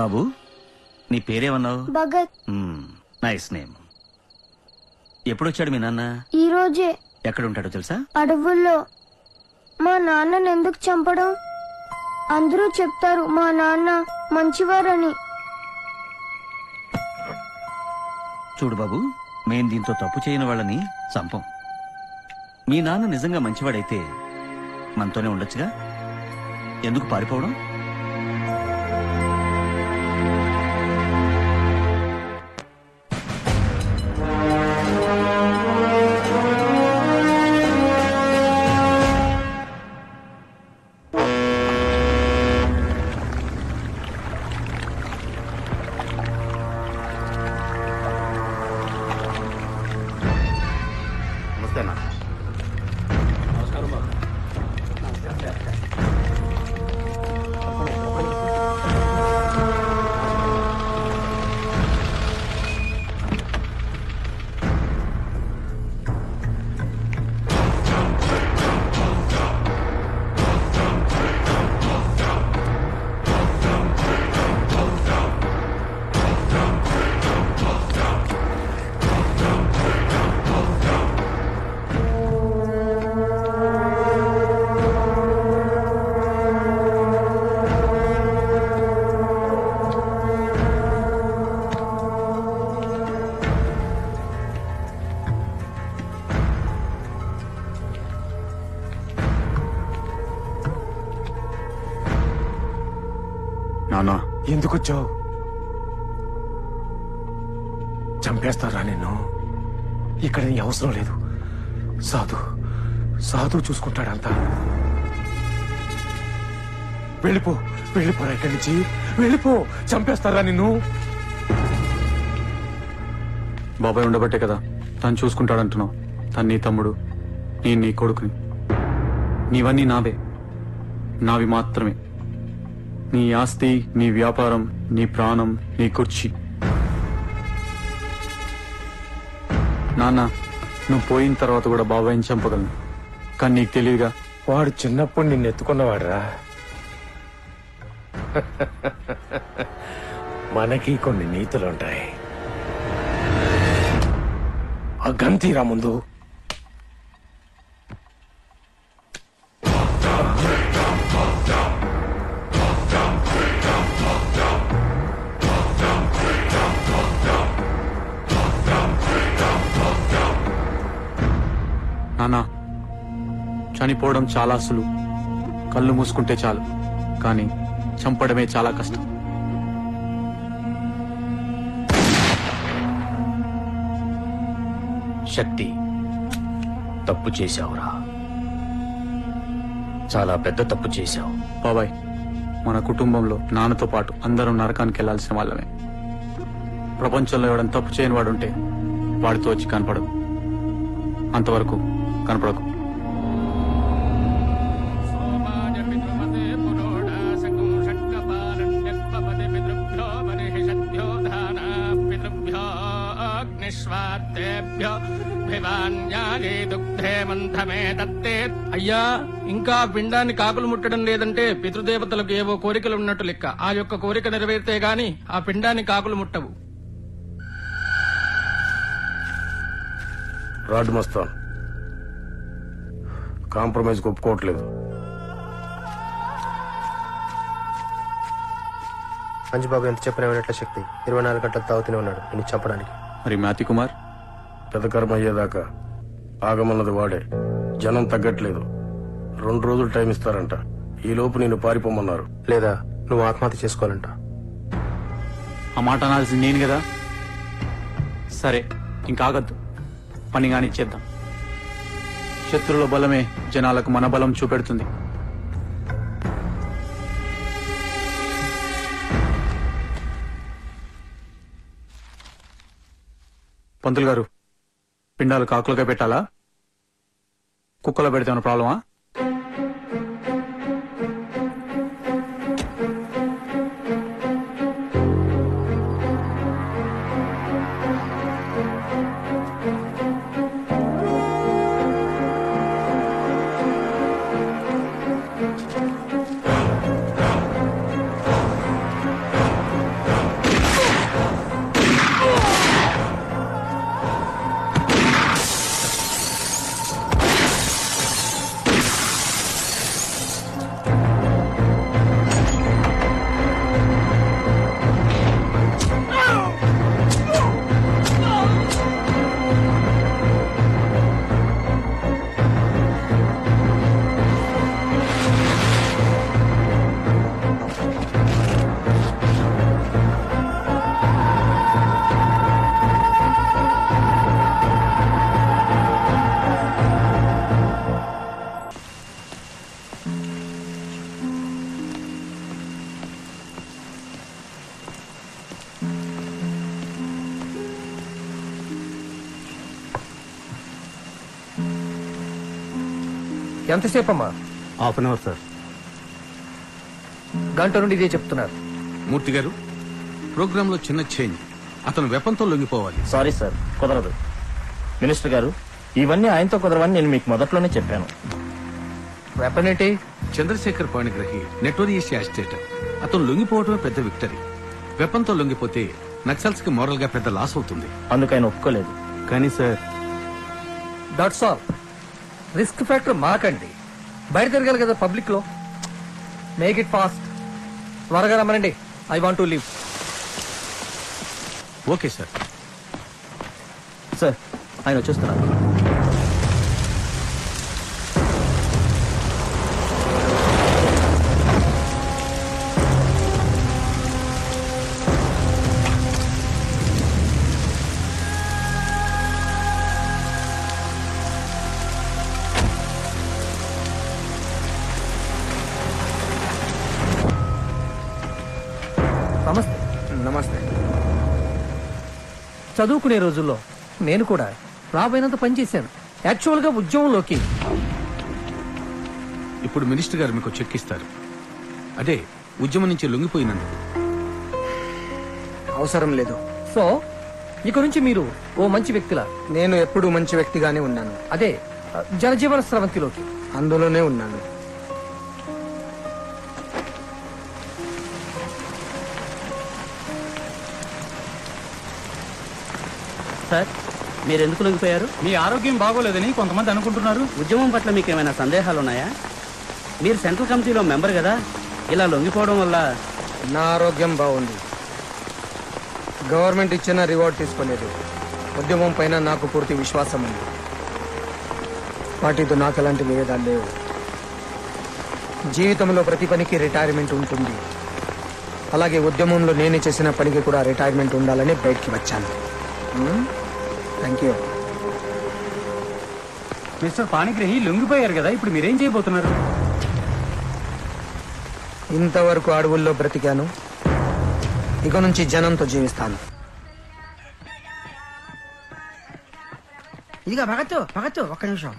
బాబు, నీ పేరేమన్నావు? Bhagat. Nice name. ఎప్పుడొచ్చాడు మీ నాన్న? ఈ రోజే. ఎక్కడుంటాడో తెలుసా? అడవుల్లో. మా నాన్నని ఎందుకు చంపడం? అందరూ చెప్తారు మా నాన్న మంచివారని. చూడు బాబు, మేం దీంతో తప్పు చేయని వాళ్ళని చంపం. మీ నాన్న నిజంగా మంచివాడైతే మనతోనే ఉండొచ్చుగా, ఎందుకు పారిపోవడం? నానా, ఎందుకొచ్చావు? చంపేస్తారా నిన్ను? ఇక్కడ నీ అవసరం లేదు. సాధు చూసుకుంటాడంతా. వెళ్ళిపోరా ఇక్కడి నుంచి, వెళ్ళిపో. చంపేస్తారా నిన్ను? బాబాయ్ ఉండబట్టే కదా తను చూసుకుంటాడంటున్నావు. తను నీ తమ్ముడు, నేను నీ కొడుకుని. నీవన్నీ నావి మాత్రమే. నీ ఆస్తి, నీ వ్యాపారం, నీ ప్రాణం, నీ కుర్చీ. నాన్న, నువ్వు పోయిన తర్వాత కూడా బాబాయ్ని చంపగలను, కానీ నీకు తెలియదుగా. వాడు చిన్నప్పుడు నిన్ను ఎత్తుకున్నవాడురా. మనకి కొన్ని నీతులుంటాయి. ఆ గంతీరా ముందు. నానా, చనిపోవడం చాలా సులువు, కళ్ళు మూసుకుంటే చాలు. కానీ చంపడమే చాలా కష్టం. శక్తి, తప్పు చేశావురా. చాలా పెద్ద తప్పు చేశావు. బాబాయ్, మన కుటుంబంలో నాన్నతో పాటు అందరం నరకానికి వెళ్లాల్సిన వాళ్ళమే. ప్రపంచంలో ఎవడని తప్పు చేయని వాడుంటే వాడితో వచ్చి కనపడదు. అంతవరకు కనపడకు. అయ్యా, ఇంకా పిండాన్ని కాకులు ముట్టడం లేదంటే పితృదేవతలకు ఏవో కోరికలు ఉన్నట్టు లెక్క. ఆ యొక్క కోరిక నెరవేరితే గాని ఆ పిండాన్ని కాకులు ముట్టవు. రాడ్ మస్తాన్ కాంప్రమైజ్ ఒప్పుకోవట్లేదు. అంజుబాబు ఎంత చెప్పినా వినట్ల శక్తి. 24 గంటలు తాగుతూనే ఉన్నాడు నిన్ను చంపడానికి. మరి మ్యాథ్యూ కుమార్? పెదకర్మ అయ్యేదాకా ఆగమన్నది వాడే. జనం తగ్గట్లేదు. 2 రోజులు టైం ఇస్తారంట. ఈ లోపు నిన్ను పారిపోమన్నారు. లేదా నువ్వు ఆత్మహత్య చేసుకోవాలంట. ఆ మాట అనాల్సింది నేను కదా. సరే, ఇంకాగద్దు, పని కానిచ్చేద్దాం. శత్రువుల బలమే జనాలకు మన బలం చూపెడుతుంది. పంతులు గారు, పిండాలు కాకులుగా పెట్టాలా, కుక్కలో పెడితే ఏమైనా ప్రాబ్లమా? ఎంతసేపు అమ్మా? Half an hour sir. గంట నుండి ఇదే చెప్తున్నారు. మూర్తి గారు, ప్రోగ్రామ్ లో చిన్న చేంజ్. అతను వెపంతో లొంగిపోవాలి. సారీ సార్, కుదరదు. మినిస్టర్ గారు, ఇవన్నీ ఆయనతో కుదరవని నేను మీకు మొదట్లోనే చెప్పాను. వెపన్ ఏంటి? Chandrasekhar Panigrahi notorious agitator. అతను లొంగిపోవడమే పెద్ద విక్టరీ. వెపంతో లొంగిపోతే నక్సల్స్ కి మోరల్ గా పెద్ద లాస్ అవుతుంది. అందుకు ఆయన ఒప్పుకోలేదు. కానీ sir, that's all. Risk factor మాకండి. బయట తిరగాలి కదా పబ్లిక్ లో. Make it fast. త్వరగా రమ్మనండి. I want to leave. Okay sir. Sir, ఆయన వచ్చేస్తున్నారు. నమస్తే. నమస్తే. చదువుకునే రోజుల్లో నేను కూడా రాబోయినంత పనిచేశాను. యాక్చువల్ గా ఉద్యమంలోకి ఇప్పుడు మినిస్టర్ గారు మీకు చెక్ ఇస్తారు. అదే ఉద్యమం నుంచి లొంగిపోయినందుకు. అవసరం లేదు. సో ఇక నుంచి మీరు ఓ మంచి వ్యక్తిలా, నేను ఎప్పుడూ మంచి వ్యక్తిగానే ఉన్నాను. అదే జనజీవన స్రవంతిలోకి. అందులోనే ఉన్నాను. సార్, మీరు ఎందుకు లొంగిపోయారు? మీ ఆరోగ్యం బాగోలేదని కొంతమంది అనుకుంటున్నారు. ఉద్యమం పట్ల మీకు ఏమైనా సందేహాలున్నాయా? మీరు సెంట్రల్ కమిటీలో మెంబర్ కదా, ఇలా లొంగిపోవడం వల్ల. నా ఆరోగ్యం బాగుంది. గవర్నమెంట్ ఇచ్చిన రివార్డ్ తీసుకోలేదు. ఉద్యమం పైన నాకు పూర్తి విశ్వాసం ఉంది. పార్టీతో నాకు ఎలాంటి విభేదాలు లేవు. జీవితంలో ప్రతి పనికి రిటైర్మెంట్ ఉంటుంది. అలాగే ఉద్యమంలో నేను చేసిన పనికి కూడా రిటైర్మెంట్ ఉండాలని బయటికి వచ్చాను. Thank you. మిస్టర్ పాణిగ్రహి లొంగిపోయారు కదా, ఇప్పుడు మీరేం చేయబోతున్నారు? ఇంతవరకు అడవుల్లో బ్రతికాను. ఇక నుంచి జనంతో జీవిస్తాను. ఇదిగా భగత్ ఒక్క నిమిషం.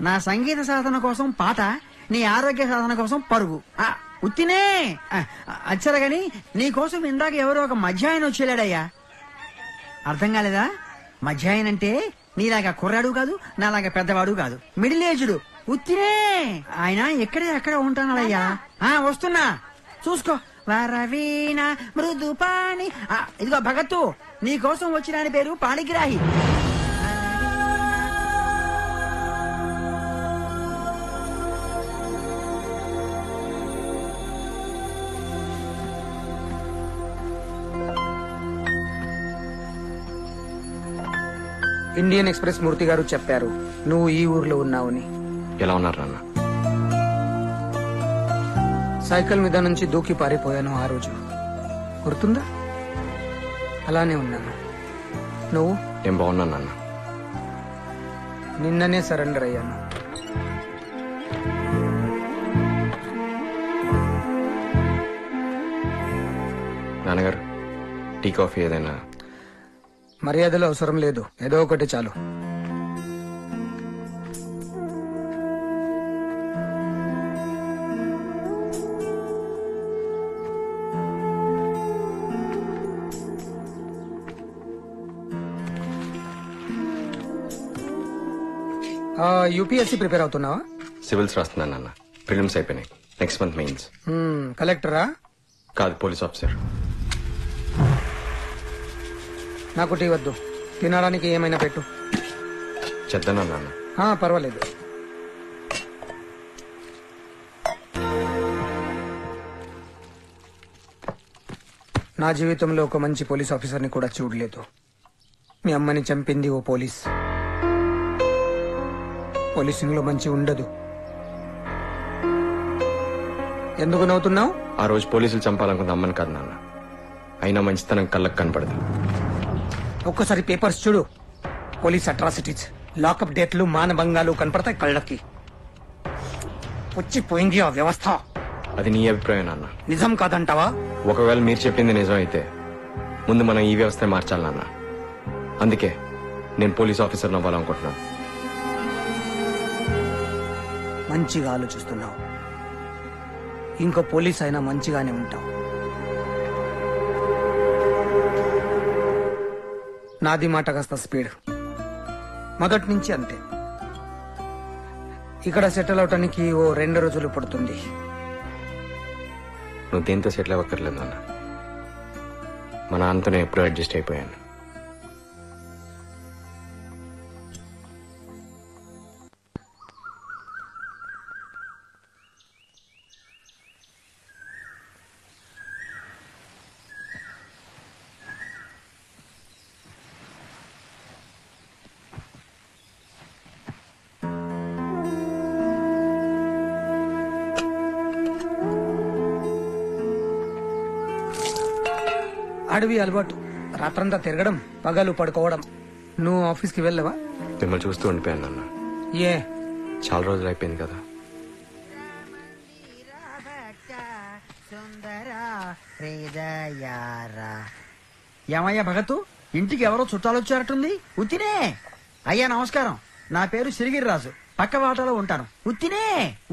నా సంగీత సాధన కోసం పాట, నీ ఆరోగ్య సాధన కోసం పరుగు. ఉత్తినే అచ్చరా గాని నీ కోసం ఇందాక ఎవరో ఒక మధ్యాయన వచ్చేలాడయ్యా. అర్థం కాలేదా? మధ్యాయన అంటే నీలాగా కుర్రాడు కాదు, నాలాగా పెద్దవాడు కాదు, మిడిల్ ఏజ్డ్. ఉత్తినే ఆయన ఎక్కడ ఉంటానయ్యా. వస్తున్నా, చూసుకో. వరవీణ మృదు పాణి. ఇదిగో భగత్తు, నీ కోసం వచ్చిన ఆయన పేరు పాణిగ్రాహి. ఇండియన్ ఎక్స్ప్రెస్ మూర్తి గారు చెప్పారు నువ్వు ఈ ఊర్లో ఉన్నావని. ఎలా ఉన్నారు నాన్న? సైకిల్ మీద నుంచి దూకి పారిపోయాను ఆ రోజు, గుర్తుందా? అలానే ఉన్నాను. నువ్వు? నేను బాగున్నాను నాన్న. నిన్ననే సరెండర్ అయ్యాను. నాన్నగారు, టీ కాఫీ ఏదైనా? మర్యాదలు అవసరం లేదు, ఏదో ఒకటి చాలు. UPSC prepare అవుతున్నావా? సివిల్స్ రాస్తున్నాను నాన్న. ప్రిలిమ్స్ అయిపోయినాయి. Next month mains. కలెక్టరా? కాదు, పోలీస్ ఆఫీసర్. నాకు టీ వద్దు, తినడానికి ఏమైనా పెట్టు. చెద్దనా నాన్న? పర్వాలేదు. నా జీవితంలో ఒక మంచి పోలీస్ ఆఫీసర్ని కూడా చూడలేదు. మీ అమ్మని చంపింది ఓ పోలీస్. పోలీసింగ్ లో మంచి ఉండదు. ఎందుకు నవ్వుతున్నావు? ఆ రోజు పోలీసులు చంపాలనుకున్న అమ్మని కాదు నాన్న. అయినా మంచితనం కళ్ళకు కనపడదు. ఒక్కసారి పేపర్స్ చూడు. పోలీస్ అట్రాసిటీస్, లాకప్ డేట్లు, మానభంగాలు కనపడతాయి కళ్ళకి. వచ్చిపోయింది ఆ వ్యవస్థ. అది నీ అభిప్రాయం నాన్న. నిజం కాదంటావా? ఒకవేళ మీరు చెప్పింది నిజం అయితే ముందు మనం ఈ వ్యవస్థ మార్చాలి నాన్న. అందుకే నేను పోలీస్ ఆఫీసర్ అవ్వాలనుకుంటున్నాను. మంచిగా ఆలోచిస్తున్నావు. ఇంకో పోలీస్ అయినా మంచిగానే ఉంటావు. నాది మాట కాస్త స్పీడ్, మొదటి నుంచి అంతే. ఇక్కడ సెటిల్ అవటానికి ఓ 2 రోజులు పడుతుంది. నువ్వు దేంతో సెటిల్ అవ్వక్కర్లేదు నాన్న. మా నాన్నతో నేను ఎప్పుడూ అడ్జస్ట్ అయిపోయాను. అడవి అలవాటు, రాత్రంతా తిరగడం, పగలు పడుకోవడం. నువ్వు ఆఫీస్కి వెళ్ళవా? మిమ్మల్ని చూస్తూ ఉండిపోయాను నాన్న. ఏ చాలా రోజులు అయిపోయింది కదా. ఏమయ్యా భగతు, ఇంటికి ఎవరో చుట్టాలు వచ్చారట్టుంది. ఉత్తినే. అయ్యా నమస్కారం, నా పేరు సిరిగిరిరాజు, పక్క వాటలో ఉంటాను. ఉత్తినే.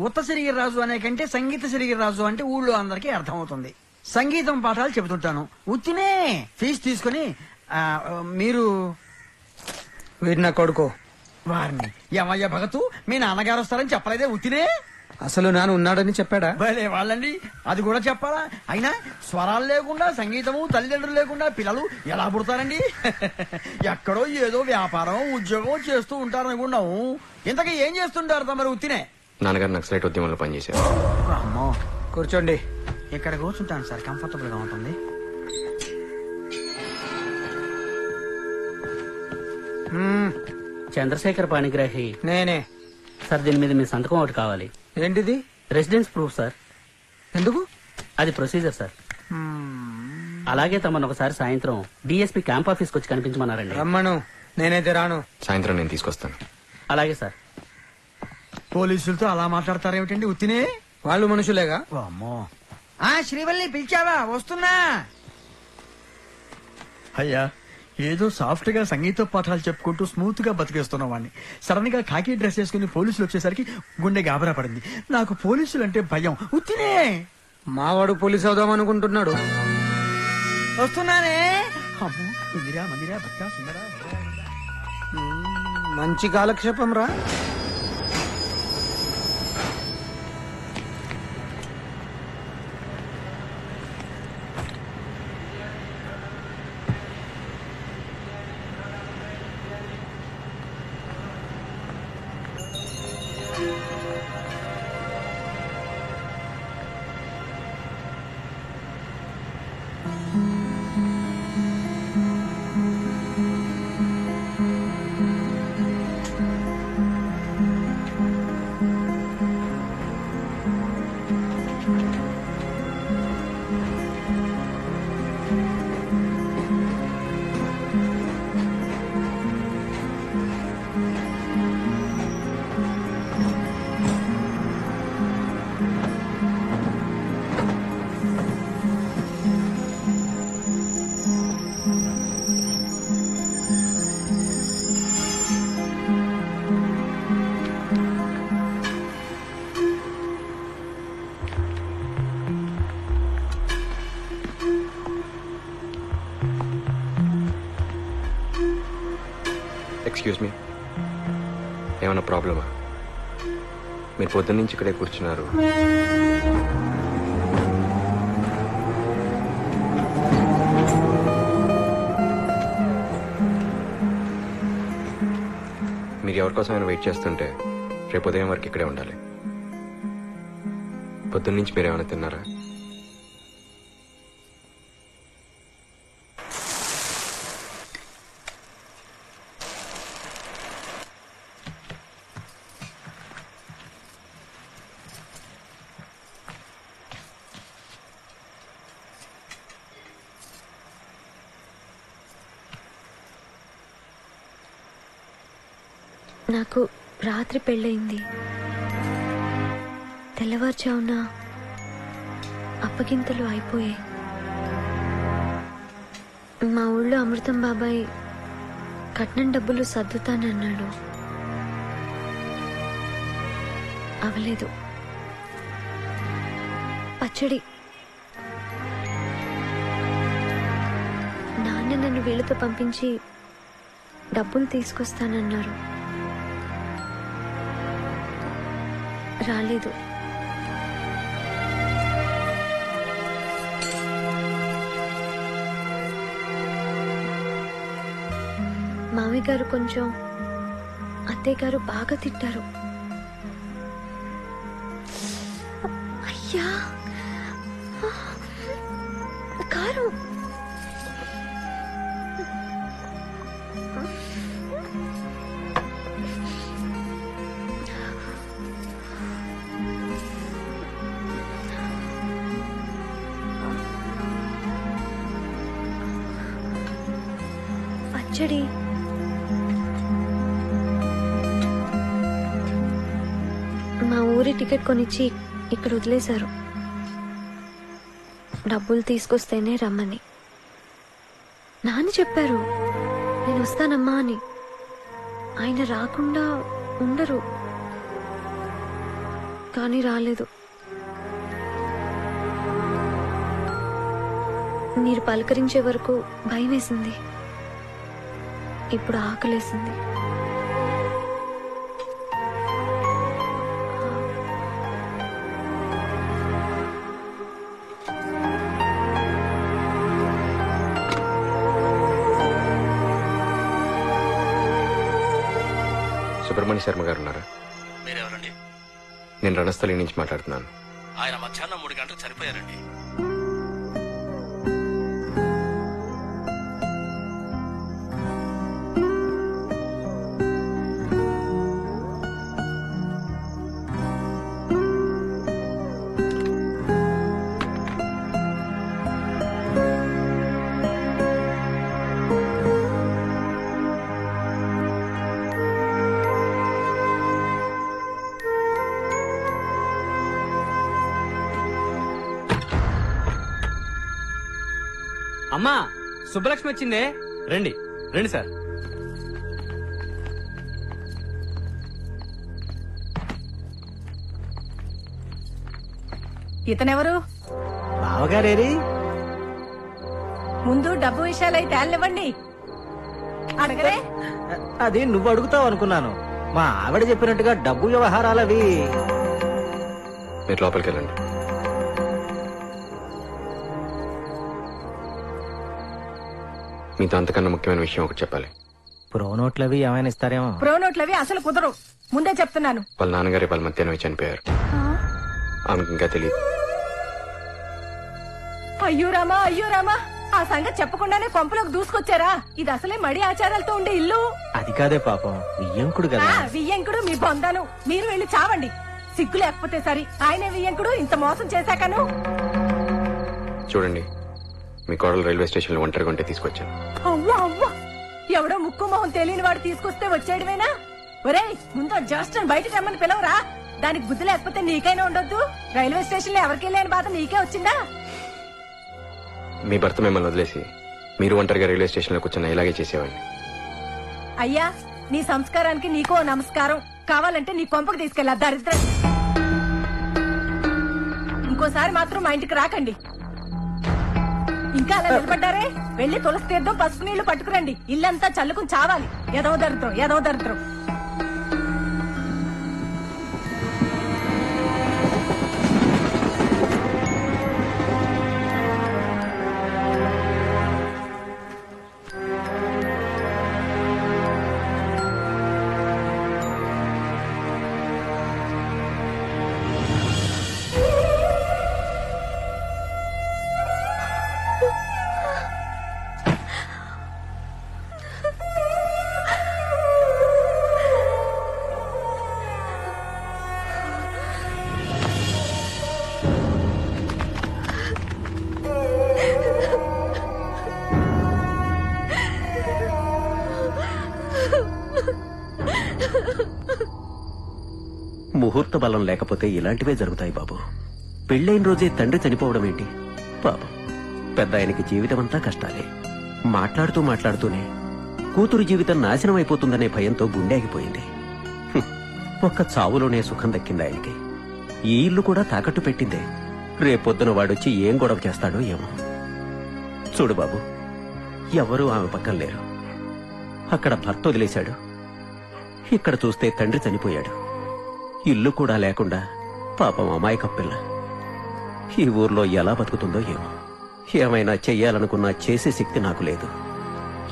ఉత్త సిరిగిరిరాజు అనే కంటే సంగీత సిరిగిరిరాజు అంటే ఊళ్ళో అందరికీ అర్థమవుతుంది. సంగీతం పాఠాలు చెబుతుంటాను. ఉత్తినే. ఫీజు తీసుకుని మీరు వీడి నా కొడుకు. వారిని ఏమయ్యా భగతు, మీ నాన్నగారు వస్తారని చెప్పలేదే? ఉత్తినే. అసలు నాన్న ఉన్నాడని చెప్పాడా? భలే వాళ్ళండి, అది కూడా చెప్పాలా? అయినా స్వరాలు లేకుండా, సంగీతము, తల్లిదండ్రులు లేకుండా పిల్లలు ఎలా పుడతారండి? ఎక్కడో ఏదో వ్యాపారం, ఉద్యోగం చేస్తూ ఉంటారనుకున్నాము. ఇంతకీ ఏం చేస్తుంటారు తమరు? ఉత్తినే. నాన్నగారు నక్సలైట్ ఉద్యమంలో పనిచేశారు. అమ్మో. కూర్చోండి. ఇక్కడ కూర్చుంటాను సార్, కంఫర్టబుల్ గా ఉంటుంది. చంద్రశేఖర్ పాణిగ్రాహి. నేనే సార్, దీని మీద మీ సంతకం ఒకటి కావాలి. ఏంటిది? Residence proof sir. ఎందుకు? అది ప్రొసీజర్ సార్. అలాగే తమను ఒకసారి సాయంత్రం డిఎస్పీ క్యాంప్ ఆఫీస్కి వచ్చి కనిపించమన్నారండి. రమ్మను, నేనైతే రాను. సాయంత్రం నేను తీసుకొస్తాను. అలాగే సార్. పోలీసులతో అలా మాట్లాడతారేమిటండి? ఉత్తినే. వాళ్ళు మనుషులేగా. అమ్మో. శ్రీవల్లి పిలిచావా? వస్తున్నా. అయ్యా, ఏదో సాఫ్ట్ గా సంగీత పాఠాలు చెప్పుకుంటూ స్మూత్ గా బతికేస్తున్న వాడిని సడన్ గా ఖాకీ డ్రెస్ వేసుకుని పోలీసులు వచ్చేసరికి గుండె గాబరా పడింది. నాకు పోలీసులు అంటే భయం. ఉత్తినే. మావాడు పోలీసు అవుదాం అనుకుంటున్నాడు. వస్తున్నానే. అమ్మో, ఇందిరా, మందిరా, భక్త, సుందరా. మంచి కాలక్షేపం రా. ఎక్స్క్యూజ్ మీ, ఏమైనా ప్రాబ్లమా? మీరు పొద్దున్న నుంచి ఇక్కడే కూర్చున్నారు. మీరు ఎవరికోసమైనా వెయిట్ చేస్తుంటే రేపు ఉదయం వరకు ఇక్కడే ఉండాలి. పొద్దున్న నుంచి మీరు ఏమైనా తిన్నారా? నాకు రాత్రి పెళ్ళయింది. తెల్లవారుజామున అప్పగింతలు అయిపోయాయి. మా ఊళ్ళో అమృతం బాబాయ్ కట్నం డబ్బులు సర్దుతానన్నాడు. అవలేదు. పచ్చడి. నాన్న నన్ను వీళ్ళతో పంపించి డబ్బులు తీసుకొస్తానన్నారు. రాలేదు. మామయ్య గారు కొంచెం, అత్తయ్య గారు బాగా తిట్టారు. అయ్యా కారు. పచ్చడి. మా ఊరి టికెట్ కొనిచ్చి ఇక్కడ వదిలేశారు. డబ్బులు తీసుకొస్తేనే రమ్మని నాన్న చెప్పారు. నేను వస్తానమ్మా అని. ఆయన రాకుండా ఉండరు, కానీ రాలేదు. మీరు పలకరించే వరకు భయం వేసింది. ఇప్పుడు ఆకలేసింది. సుబ్రహ్మణ్య శర్మ గారు ఉన్నారా? మీరెవరండి? నేను రణస్థలి నుంచి మాట్లాడుతున్నాను. ఆయన మధ్యాహ్నం 3 గంటలకు చనిపోయారండి. అమ్మా, సుబ్బలక్ష్మి వచ్చిందే. రండి రండి సార్. ఇతనెవరు? బావగారేరి. ముందు డబ్బు విషయాలై తేలివ్వండి. అడగరే. అది నువ్వు అడుగుతావు అనుకున్నాను. మా ఆవిడ చెప్పినట్టుగా డబ్బు వ్యవహారాలవి. మీరు లోపలికి వెళ్ళండి. మీతో అంతకన్నా ముఖ్యమైన విషయం ఒకటి చెప్పాలి. ప్రోనోట్లవి ఏమైనా ఇస్తారేమో. ప్రోనోట్లవి అసలు కుదరవు, ముందే చెప్తున్నాను. వాళ్ళ నాన్నగారి వాళ్ళ మధ్యాహ్నం చనిపోయారు. ఆమెకి ఇంకా తెలియదు. అయ్యో రామా, అయ్యో రామా, ఆ సంగతి చెప్పకుండానే కొంపలోకి దూసుకొచ్చారా? ఇది అసలే మడి ఆచారాలతో ఉండే ఇల్లు. అది కాదే పాపం, వియ్యంకుడు కదా. వియ్యంకుడు మీ బొందాను. మీరు వెళ్ళి చావండి. సిగ్గు లేకపోతే సరి. ఆయనే వియ్యంకుడు ఇంత మోసం చేశాకను. చూడండి, మీ కోడలు రైల్వే స్టేషన్ లో ఒంటరిగా ఉంటే తీసుకొచ్చాను. అవ్వా అవ్వా, ఎవడో ముక్కు మొహం తెలియని వాడు తీసుకొస్తే వచ్చేయడమేనా? ఒరేయ్, ముందు జస్ట్ బయటకు రమ్మని పిలవరా. దానికి బుద్ధి లేకపోతే నీకైనా ఉండొద్దు. రైల్వే స్టేషన్ లో ఎవరికి లేని బాధ నీకే వచ్చిందా? మీ భర్త మిమ్మల్ని వదిలేసి మీరు ఒంటరిగా రైల్వే స్టేషన్ లో కూర్చున్న ఇలాగే చేసేవాడిని. అయ్యా, నీ సంస్కారానికి నీకో నమస్కారం. కావాలంటే నీ కొంపకు తీసుకెళ్ళా దరిద్రం. ఇంకోసారి మాత్రం మా ఇంటికి రాకండి. ఇంకా అలా నిలబడ్డారే, వెళ్లి తులసి తీర్థం పసుపు నీళ్లు పట్టుకురండి. ఇల్లంతా చల్లుకుని చావాలి. ఏదో దరిద్రం, ఏదో దరిద్రం. ముహూర్త బలం లేకపోతే ఇలాంటివే జరుగుతాయి బాబు. పెళ్ళైన రోజే తండ్రి చనిపోవడం ఏంటి పాపం. పెద్ద ఆయనకి జీవితం అంతా కష్టాలే. మాట్లాడుతూ మాట్లాడుతూనే కూతురు జీవితం నాశనం అయిపోతుందనే భయంతో గుండె ఆగిపోయింది. ఒక్క చావులోనే సుఖం దక్కింది ఆయనకి. ఈ ఇల్లు కూడా తాకట్టు పెట్టిందే. రేపొద్దున వాడొచ్చి ఏం గొడవ చేస్తాడో ఏమో. చూడు బాబు, ఎవరూ ఆమె పక్కన లేరు. అక్కడ భర్త వదిలేశాడు, ఇక్కడ చూస్తే తండ్రి చనిపోయాడు. ఇల్లు కూడా లేకుండా పాపం అమాయకం పిల్ల ఈ ఊర్లో ఎలా బతుకుతుందో ఏమో. ఏమైనా చెయ్యాలనుకున్నా చేసే శక్తి నాకు లేదు.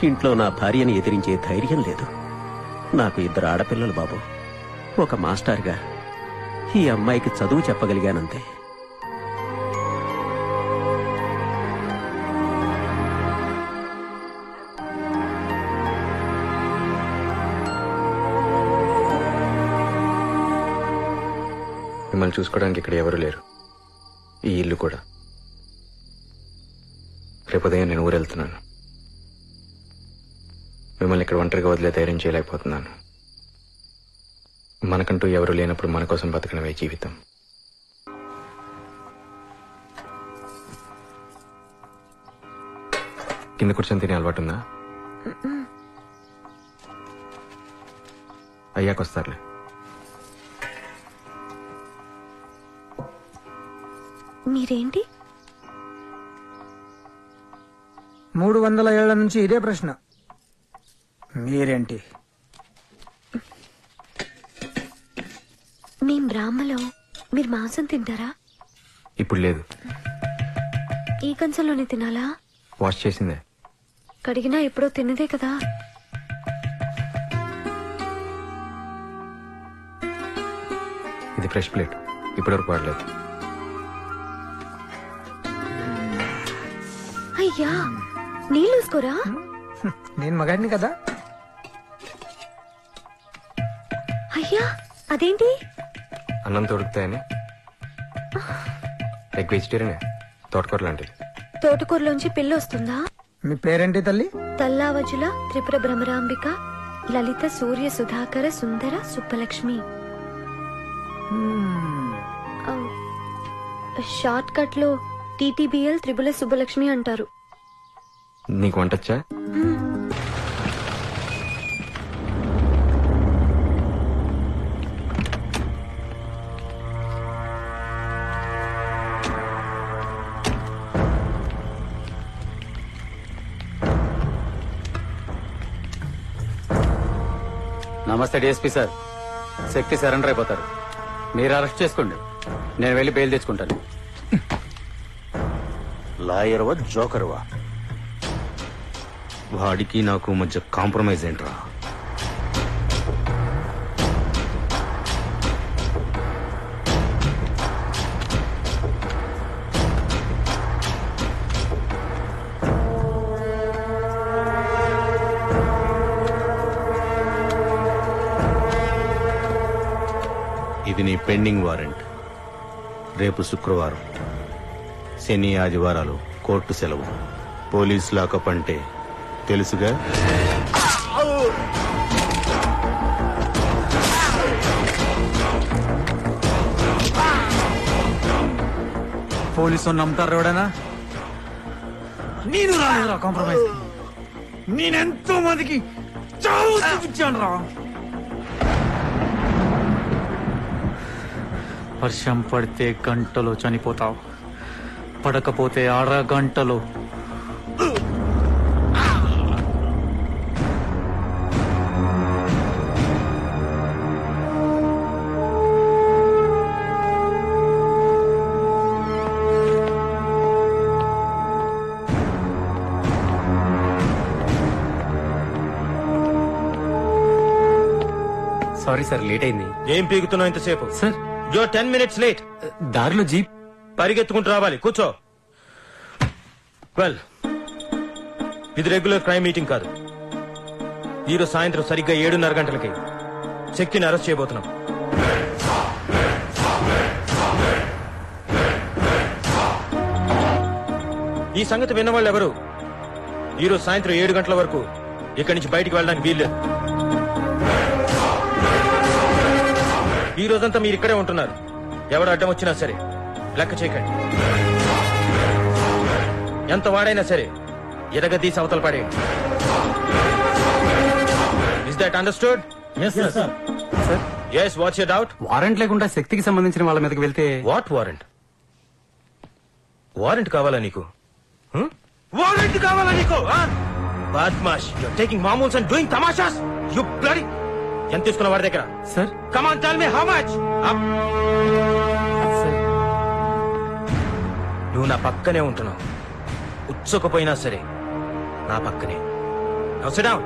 ఇంట్లో నా భార్యని ఎదిరించే ధైర్యం లేదు. నాకు 2 ఆడపిల్లలు బాబు. ఒక మాస్టర్గా ఈ అమ్మాయికి చదువు చెప్పగలిగానంతే. మిమ్మల్ని చూసుకోవడానికి ఇక్కడ ఎవరు లేరు. ఈ ఇల్లు కూడా. రేపు ఉదయం నేను ఊరెళ్తున్నాను. మిమ్మల్ని ఇక్కడ ఒంటరిగా వదిలే ధైర్యం చేయలేకపోతున్నాను. మనకంటూ ఎవరు లేనప్పుడు మన కోసం బతకడమే జీవితం. కింద కూర్చొని తినే అలవాటు ఉందా? అయ్యాకొస్తారులే. మీరేంటి 300 ఏళ్ల నుంచి ఇదే ప్రశ్న. మీరేంటి? మేం బ్రాహ్మలో. మీరు మాంసం తింటారా? ఇప్పుడు లేదు. ఈ కంచంలోనే తినాలా? వాష్ చేసిందే. కడిగినా ఎప్పుడో తిన్నదే కదా. ఇది ఫ్రెష్ ప్లేట్, ఇప్పటివరకు వాడలేదు. అయ్యా, నీళ్ళు వేసుకోరా? నేను మగాడిని కదా. అయ్యా, అదేంటి? అన్నం తొడుకుతాయని. ఎగ్ వెజిటేరియనే, తోటకూర లాంటిది. తోటకూరలోంచి పిల్ల వస్తుందా? మీ పేరేంటి తల్లి? తల్లావజుల త్రిపుర భ్రమరాంబిక లలిత సూర్య సుధాకర సుందర సుబ్బలక్ష్మి. షార్ట్ కట్ లో టీటీబీఎల్ త్రిపుల సుబ్బలక్ష్మి అంటారు. నీకు వంటొచ్చా? నమస్తే డిఎస్పీ సార్. శక్తి సరెండర్ అయిపోతారు. మీరు అరెస్ట్ చేసుకోండి, నేను వెళ్ళి బెయిల్ తెచ్చుకుంటాను. లాయర్వా జోకర్వా? వాడికి నాకు మధ్య కాంప్రమైజ్ ఏంట్రా? ఇది నీ పెండింగ్ వారెంట్. రేపు శుక్రవారం, శని ఆదివారాలు కోర్టు సెలవు. పోలీస్ లాకప్ అంటే తెలుసుగా? పోలీసు నమ్ముతారు ఎవడైనా? నేను రాలేదురా కాంప్రమైజ్. నేనెంతో మందికి చావు చూపించాను రా. వర్షం పడితే గంటలో చనిపోతావు, పడకపోతే 6 గంటలు. సారీ సార్, లేట్ అయింది. ఏం పీకుతున్నావు ఇంతసేపు? Sir, you're 10 minutes late. దారిలో జీప్. పరిగెత్తుకుంటూ రావాలి. కూర్చో. వెల్, ఇది రెగ్యులర్ క్రైమ్ మీటింగ్ కాదు. ఈరోజు సాయంత్రం సరిగ్గా 7:30 గంటలకి శక్తిని అరెస్ట్ చేయబోతున్నాం. ఈ సంగతి విన్నవాళ్ళు ఎవరు ఈరోజు సాయంత్రం 7 గంటల వరకు ఇక్కడి నుంచి బయటికి వెళ్ళడానికి వీల్లేదు. ఈ రోజంతా మీరు ఇక్కడే ఉంటున్నారు. ఎవడు అడ్డం వచ్చినా సరే లెక్క చేయకండి. ఎంత వాడైనా సరే ఎరగదీసి అవతల పడేయండి. Is that understood? Yes, what's your doubt? Warrant లేకుండా శక్తికి సంబంధించిన వాళ్ళ మీదకి వెళ్తే వాట్ వారెంట్? వారెంట్ కావాలా నీకు? వారెంట్ కావాలా నీకు? బద్మాష్, యు ఆర్ టేకింగ్ మామూల్స్ అండ్ డూయింగ్ తమాషాస్. You bloody. ఎంత తీసుకున్న వాడి దగ్గర? Sir, come on tell me how much. నువ్వు నా పక్కనే ఉంటున్నావు. ఉచ్చుకపోయినా సరే నా పక్కనే. Now sit down.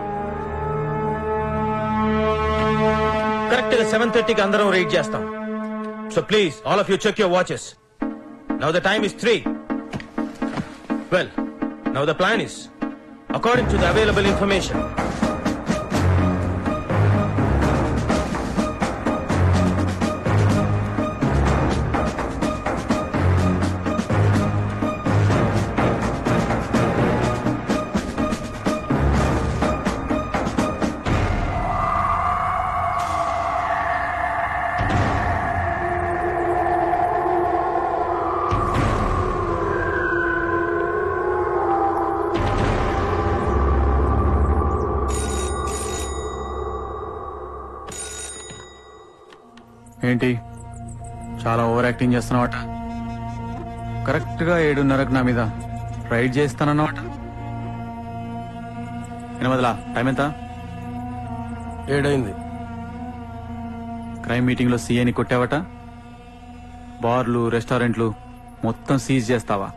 కరెక్ట్ గా 7:30కి అందరం రీడ్ చేస్తాం. So please all of you check your watches. Now the time is 3. Well, now the plan is according to the available information. ఏంటి చాలా ఓవర్ యాక్టింగ్ చేస్తున్నావట? కరెక్ట్ గా 7:30కి నా మీద రైడ్ చేస్తానన్నమాట. ఎనమదలా టైం ఎంత? 7 అయింది. క్రైమ్ మీటింగ్ లో సీఐని కొట్టావట. బార్లు, రెస్టారెంట్లు మొత్తం సీజ్ చేస్తావా?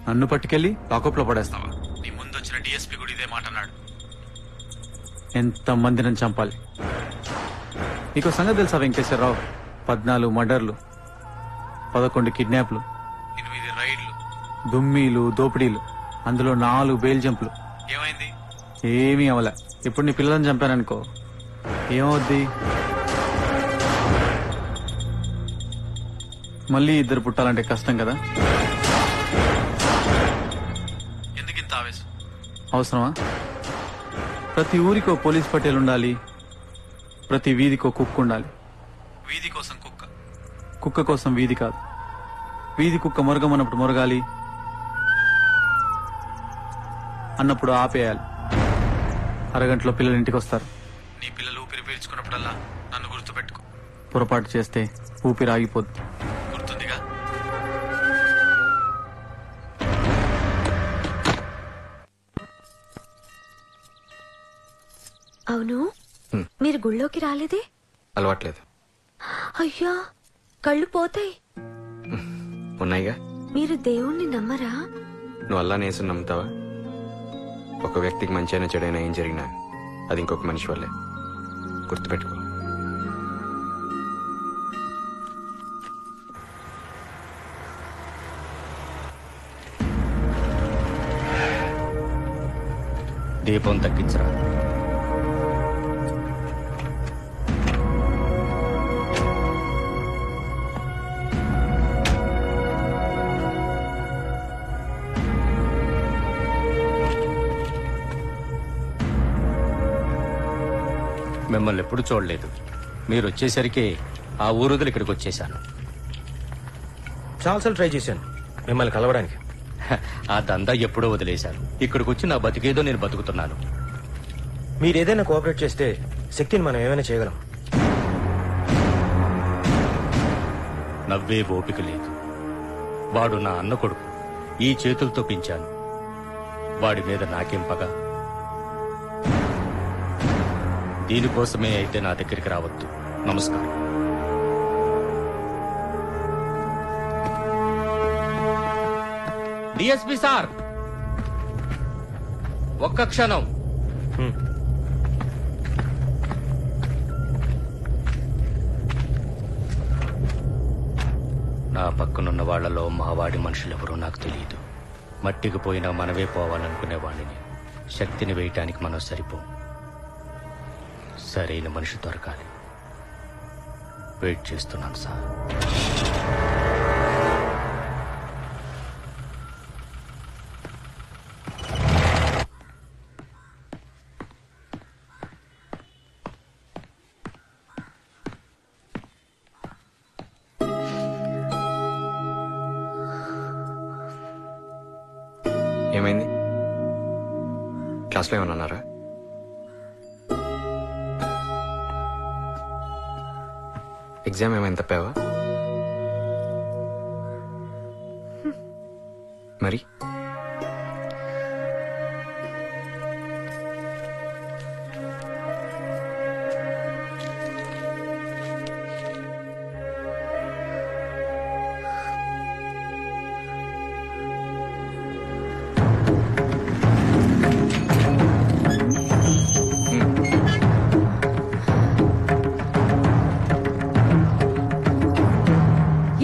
నన్ను పట్టుకెళ్లి లాకప్ లో పడేస్తావా? నీ ముందు వచ్చిన డిఎస్పీ కూడా ఇదే మాట అన్నాడు. ఎంత మందిని చంపాలి? నీకు సంగతి తెలుసా వెంకటేశ్వరరావు? 14 మర్డర్లు, 11 కిడ్నాప్లు, 8 రైడ్లు, దుమ్మీలు, దోపిడీలు, అందులో 4 బెయిల్ జంపులు. ఏమైంది? ఏమీ అవలే. ఇప్పుడు నీ పిల్లలను చంపాననుకో ఏమవుద్ది? మళ్ళీ 2 పుట్టాలంటే కష్టం కదా. ఎందుకింత ఆవేశం? అవసరమా? ప్రతి ఊరికో పోలీస్ పటేల్ ఉండాలి, ప్రతి వీధికో కుక్క ఉండాలి. వీధి కోసం కుక్క, కుక్క కోసం వీధి కాదు. వీధి కుక్క మొరగమన్నప్పుడు మొరగాలి, అన్నప్పుడు ఆపేయాలి. అరగంటలో పిల్లలు ఇంటికి వస్తారు. నీ పిల్లలు ఊపిరి పీల్చుకున్నప్పుడల్లా నన్ను గుర్తుపెట్టుకో. పొరపాటు చేస్తే ఊపిరి ఆగిపోద్ది. గుర్తుందిగా? అవును, మీరు గుళ్ళోకి రాలేదే? అలవాట్లేదు. అయ్యా, కళ్ళు పోతాయి. ఉన్నాయిగా. మీరు దేవుణ్ణి నమ్మరా? నువ్వు అల్లాని యేసుని నమ్ముతావా? ఒక వ్యక్తికి మంచైనా చెడైనా ఏం జరిగినా అది ఇంకొక మనిషి వల్లే. గుర్తుపెట్టుకో. దీపం తగ్గించరా. మిమ్మల్ని ఎప్పుడు చూడలేదు. మీరు వచ్చేసరికి ఆ ఊరుదులు ఇక్కడికి వచ్చేసాను. చాలాసార్లు ట్రై చేశాను మిమ్మల్ని కలవడానికి. ఆ దందా ఎప్పుడో వదిలేశాను. ఇక్కడికి వచ్చి నా బతికేదో నేను బతుకుతున్నాను. మీరేదైనా కోఆపరేట్ చేస్తే శక్తిని మనం ఏమైనా చేయగలం. నవ్వే ఓపిక లేదు. వాడు నా అన్న కొడుకు. ఈ చేతులతో పెంచాను. వాడి మీద నాకేం పగ? దీనికోసమే అయితే నా దగ్గరికి రావద్దు. నమస్కారం. డిఎస్పీ సార్, ఒక్క క్షణం. నా పక్కనున్న వాళ్లలో మావాడి మనుషులెవరూ నాకు తెలియదు. మట్టికి పోయినా మనమే పోవాలనుకునేవాడిని. శక్తిని వేయటానికి మనం సరిపోం. సరైన మనిషి దొరకాలి. వెయిట్ చేస్తున్నాను సార్. ఏమైంది? క్లాస్లో ఏమన్నా అన్నారా? ఎగ్జామ్ ఏమైనా తప్పావా? మరి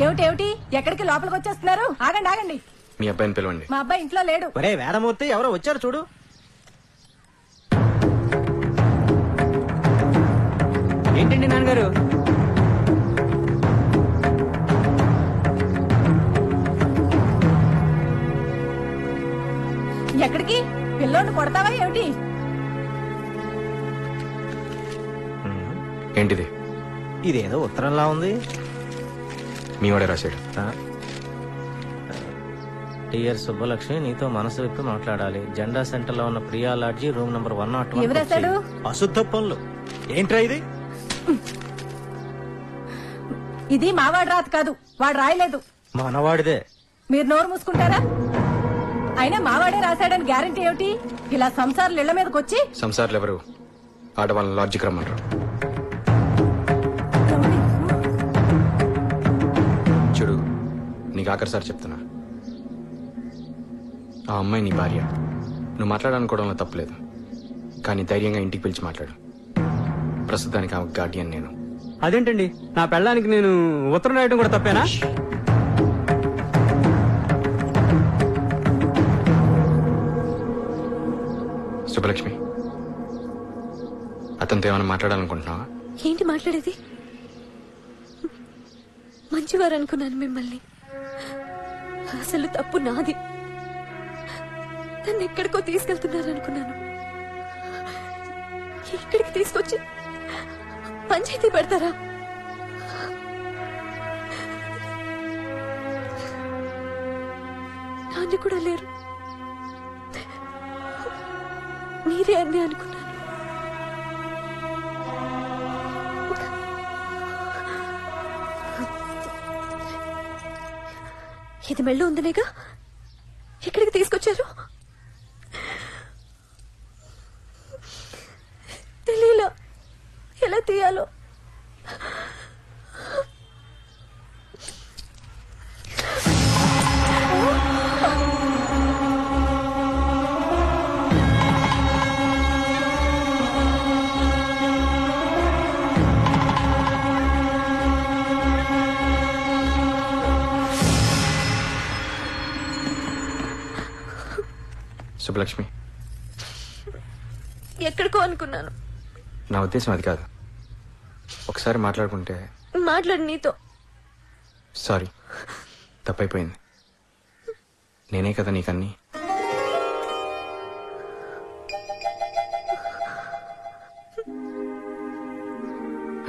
ఏమిటేమిటి ఎక్కడికి లోపలికి వచ్చేస్తున్నారు? ఆగండి ఆగండి, మీ అబ్బాయిని పిలవండి. మా అబ్బాయి ఇంట్లో లేడు. ఒరే వేదమూర్తి, ఎవరో వచ్చారు చూడు. ఏంటండి నాన్నగారు? ఎక్కడికి? పిల్లోని కొడతావా ఏమిటి? ఏంటిది? ఇదేదో ఉత్తరంలా ఉంది. మీ వాడే రాశాడు. డియర్ సుబ్బలక్ష్మి, నీతో మనసు విప్పి మాట్లాడాలి. జెండా సెంటర్ లో ఉన్న ప్రియా లాడ్జీ రూమ్ నంబర్ 101. ఎవరు రాశాడు? అశుద్ధ పనులు. ఏంట్రా ఇది? ఇది మావాడు రాత కాదు, వాడు రాయలేదు. మనవాడిదే. మీరు నోరు మూసుకుంటారా? అయినా మావాడే రాశాడని గ్యారంటీ ఏమిటి? ఇలా సంసారాలు ఇళ్ల మీదకి వచ్చి సంసార్లు ఎవరు? ఆడవాళ్ళని లాడ్జికి రమ్మంటారు. చూడు, నీకు ఆఖరిసారి చెప్తున్నా, ఆ అమ్మాయి నీ భార్య. నువ్వు మాట్లాడాలనుకోవడంలో తప్పులేదు, కానీ ధైర్యంగా ఇంటికి పిలిచి మాట్లాడు. ప్రస్తుతానికి ఆమె గార్డియన్ నేను. అదేంటండి, నా పెళ్ళానికి నేను ఉత్తరం రాయడం కూడా తప్పేనా? సుబ్బలక్ష్మి, అతనితో ఏమైనా మాట్లాడాలనుకుంటున్నావా? ఏంటి మాట్లాడేది? మంచివారు అనుకున్నాను మిమ్మల్ని. అసలు తప్పు నాది. నన్ను ఎక్కడికో తీసుకెళ్తున్నారనుకున్నాను. ఇక్కడికి తీసుకొచ్చి పంచాయతీ పెడతారా? నాన్న కూడా లేరు. మీరే అన్నీ అనుకున్నాను. ఇది మెళ్ళు ఉందనేగా ఇక్కడికి తీసుకొచ్చారు. తెలియలా ఎలా తీయాలో. సుబ్బలక్ష్మి, ఎక్కడికో అనుకున్నాను. నా ఉద్దేశం అది కాదు. ఒకసారి మాట్లాడుకుంటే. మాట్లాడు నీతో. సారీ, తప్పైపోయింది. నేనే కదా నీకన్నీ.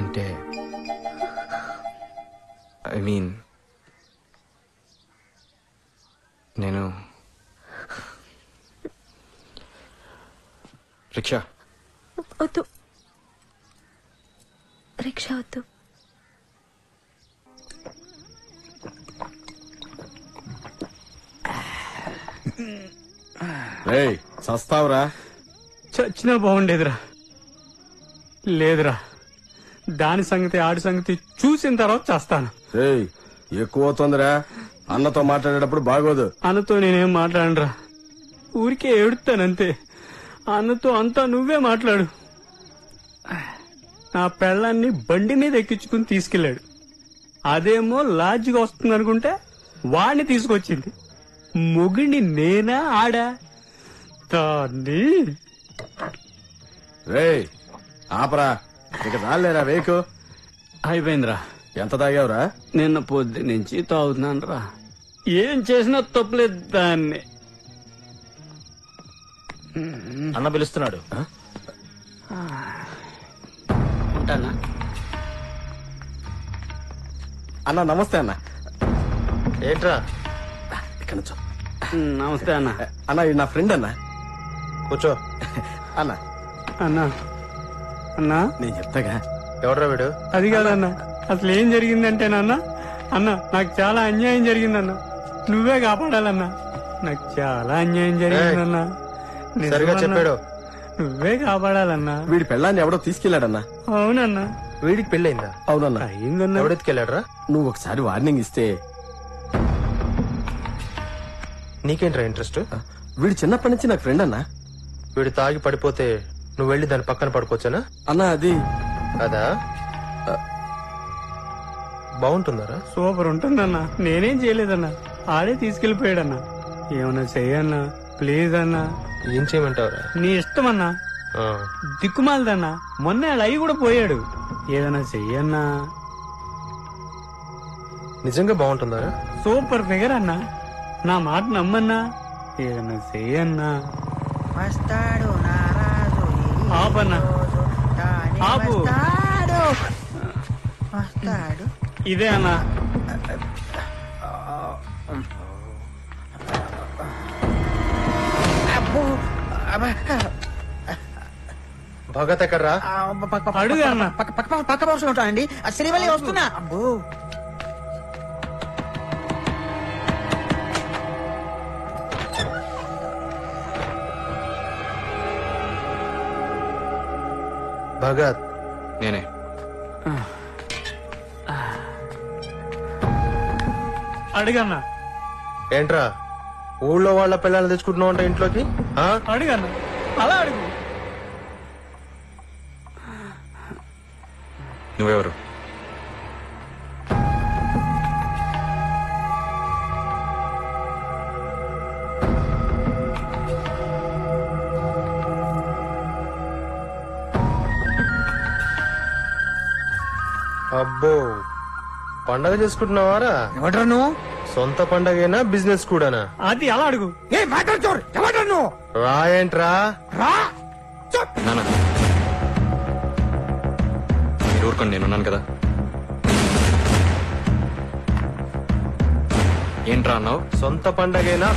అంటే ఐ మీన్, నేను రిక్షా వద్దు, రిక్షా వద్దు. చస్తావురా? చచ్చినా బాగుండేదిరా. లేదురా, దాని సంగతి ఆడి సంగతి చూసిన తర్వాత చేస్తాను. ఎక్కువ అవుతుందిరా. అన్నతో మాట్లాడేటప్పుడు బాగోదు. అన్నతో నేనేం మాట్లాడనురా, ఊరికే ఏడుతానంతే. అన్నతో అంతా నువ్వే మాట్లాడు. నా పెళ్ళాన్ని బండి మీద ఎక్కించుకుని తీసుకెళ్లాడు. అదేమో లాడ్జిగా వస్తుంది అనుకుంటే వాడిని తీసుకొచ్చింది. మొగిని నేనా ఆడా? దాన్ని ఆపరా, ఇక రాలేరా వేకు. అయిపోయిందిరా. ఎంత తాగావురా? నిన్న పొద్దు నుంచి తాగుతున్నాను రా. ఏం చేసినా తప్పులేదు దాన్ని. అన్న పిలుస్తున్నాడు. ఉంటానా? అన్న నమస్తే. అన్న ఏంట్రా? ఇక్కడ నుంచో. నమస్తే అన్న. అన్న ఇది నా ఫ్రెండ్ అన్న. కూర్చో. అన్నా అన్నా నేను చెప్తాగా. ఎవడ్రా వీడు? అది కాదన్నా, అసలు ఏం జరిగిందంటే నాన్న, అన్న నాకు చాలా అన్యాయం జరిగిందన్న, నువ్వే కాపాడాలన్నా. నాకు చాలా అన్యాయం జరిగిందన్నా. సరిగా చెప్పాడు. నువ్వే కాపాడాలన్నా. వీడి పెళ్ళాన్ని ఎవడో తీసుకెళ్లాడన్నా. అవునన్నా. వీడికి పెళ్ళైందా? అవునన్నా. అయిందన్నా. ఎవడెత్తుకెళ్ళాడరా? నువ్వు ఒకసారి వార్నింగ్ ఇస్తే. నీకేంట్రా ఇంట్రెస్ట్? వీడు చిన్నప్పటి నుంచి నాకు ఫ్రెండ్ అన్నా. వీడు తాగి పడిపోతే నువ్వు వెళ్ళి దాని పక్కన పడుకోవచ్చానా? అన్నా అది అదా బాగుంటుందరా? సూపర్ ఉంటుందన్నా. నేనేం చేయలేదన్నా, ఆడే తీసుకెళ్లిపోయాడన్నా. ఏమన్నా చెయ్యన్నా ప్లీజ్ అన్నా. ఏం చేయమంటావురా? నీ ఇష్టం అన్నా. దిక్కుమాలదన్నా, మొన్న వాళ్ళ అయ్యి కూడా పోయాడు. ఏదన్నా చెయ్యన్నా. నిజంగా బాగుంటుందారా? సూపర్ ఫిగర్ అన్నా, నా మాట నమ్మన్నా. ఏదన్నా చెయ్యన్నా. వస్తాడు నారాజు ఆపన్నా, ఆపు. వస్తాడు. ఇదే అన్నా. భగత్ ఎక్కడ్రా? అడుగు అన్న. పక్క పక్షులు ఉంటానండి. శ్రీవల్లి వస్తున్నా. అబ్బో భగత్ నేనే. అడుగన్నా. ఏంట్రా ఊళ్ళో వాళ్ళ పిల్లల్ని తెచ్చుకుంటున్నావు అంట ఇంట్లోకి? అడుగన్నా, అలా అడుగు. నువ్వెవరు? అబ్బో పండగ చేసుకుంటున్నావారా? ఎవడ్రా నువ్వు? సొంత పండగైనా బిజినెస్ కూడానా? అది అలా అడుగు. రా ఏంట్రా? నానా మీరు ఊరుకోండి, నేనున్నాను కదా. ఏంట్రా అన్నావు? సొంత పండగైనా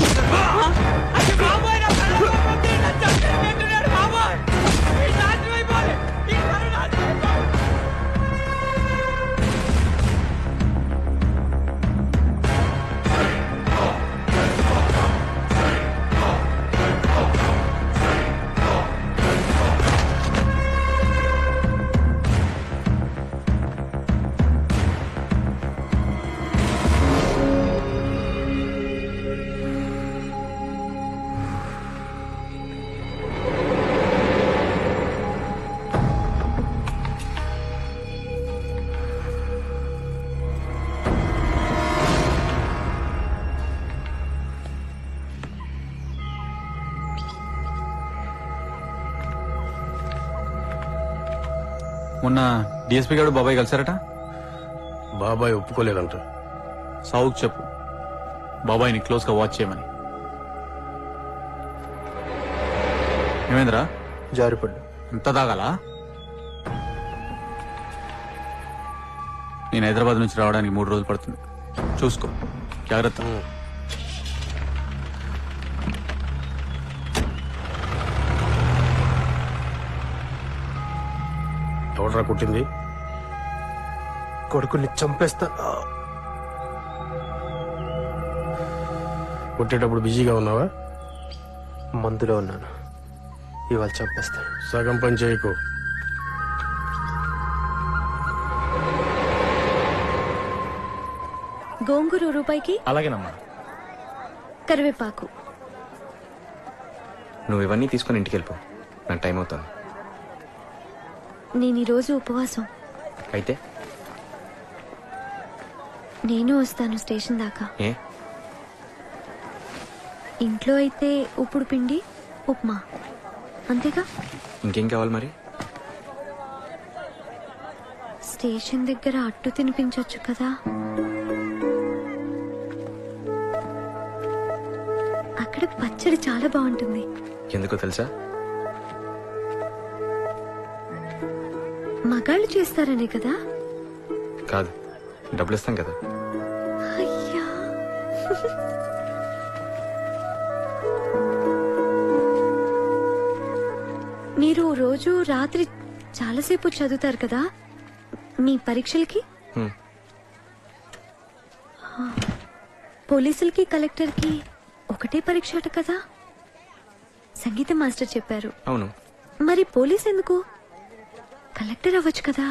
మొన్న డిఎస్పీ గారు బాబాయ్ కలిసారట. బాబాయ్ ఒప్పుకోలేదంట. సావుకు చెప్పు బాబాయ్ని క్లోజ్ గా వాచ్ చేయమని. ఏమైందిరా? జారిపడ్డా. ఎంత తాగాలా? నేను హైదరాబాద్ నుంచి రావడానికి 3 రోజులు పడుతుంది. చూసుకో, జాగ్రత్త. ఎవడ్రా కుట్టింది? కొడుకుని చంపేస్తా. కొట్టేటప్పుడు బిజీగా ఉన్నావా? మందులో ఉన్నాను. ఇవాళ చంపేస్తా. సగం పని చేయకు. గోంగూర రూపాయికి. అలాగేనమ్మా. కరివేపాకు. నువ్వు ఇవన్నీ తీసుకుని ఇంటికి వెళ్ళిపో, నాకు టైం అవుతుంది. నేను ఈరోజు ఉపవాసం. అయితే నేను వస్తాను స్టేషన్ దాకా. ఏ? ఇంట్లో అయితే ఉప్పుడు పిండి ఉప్మా అంతేగా. ఇంకేం కావాలి మరి? స్టేషన్ దగ్గర అట్టు తినిపించొచ్చు కదా. అక్కడ పచ్చడి చాలా బాగుంటుంది. ఎందుకో తెలుసా? మగాళ్ళు చేస్తారనే కదా. కాదు, డబ్బులు ఇస్తాం కదా. అయ్యా మీరు రోజు రాత్రి చాలాసేపు చదువుతారు కదా. మీ పరీక్షలకి పోలీసులకి కలెక్టర్కి ఒకటే పరీక్ష అట కదా, సంగీత మాస్టర్ చెప్పారు. అవును. మరి పోలీస్ ఎందుకు? కలెక్టర్ అవ్వచ్చు కదా.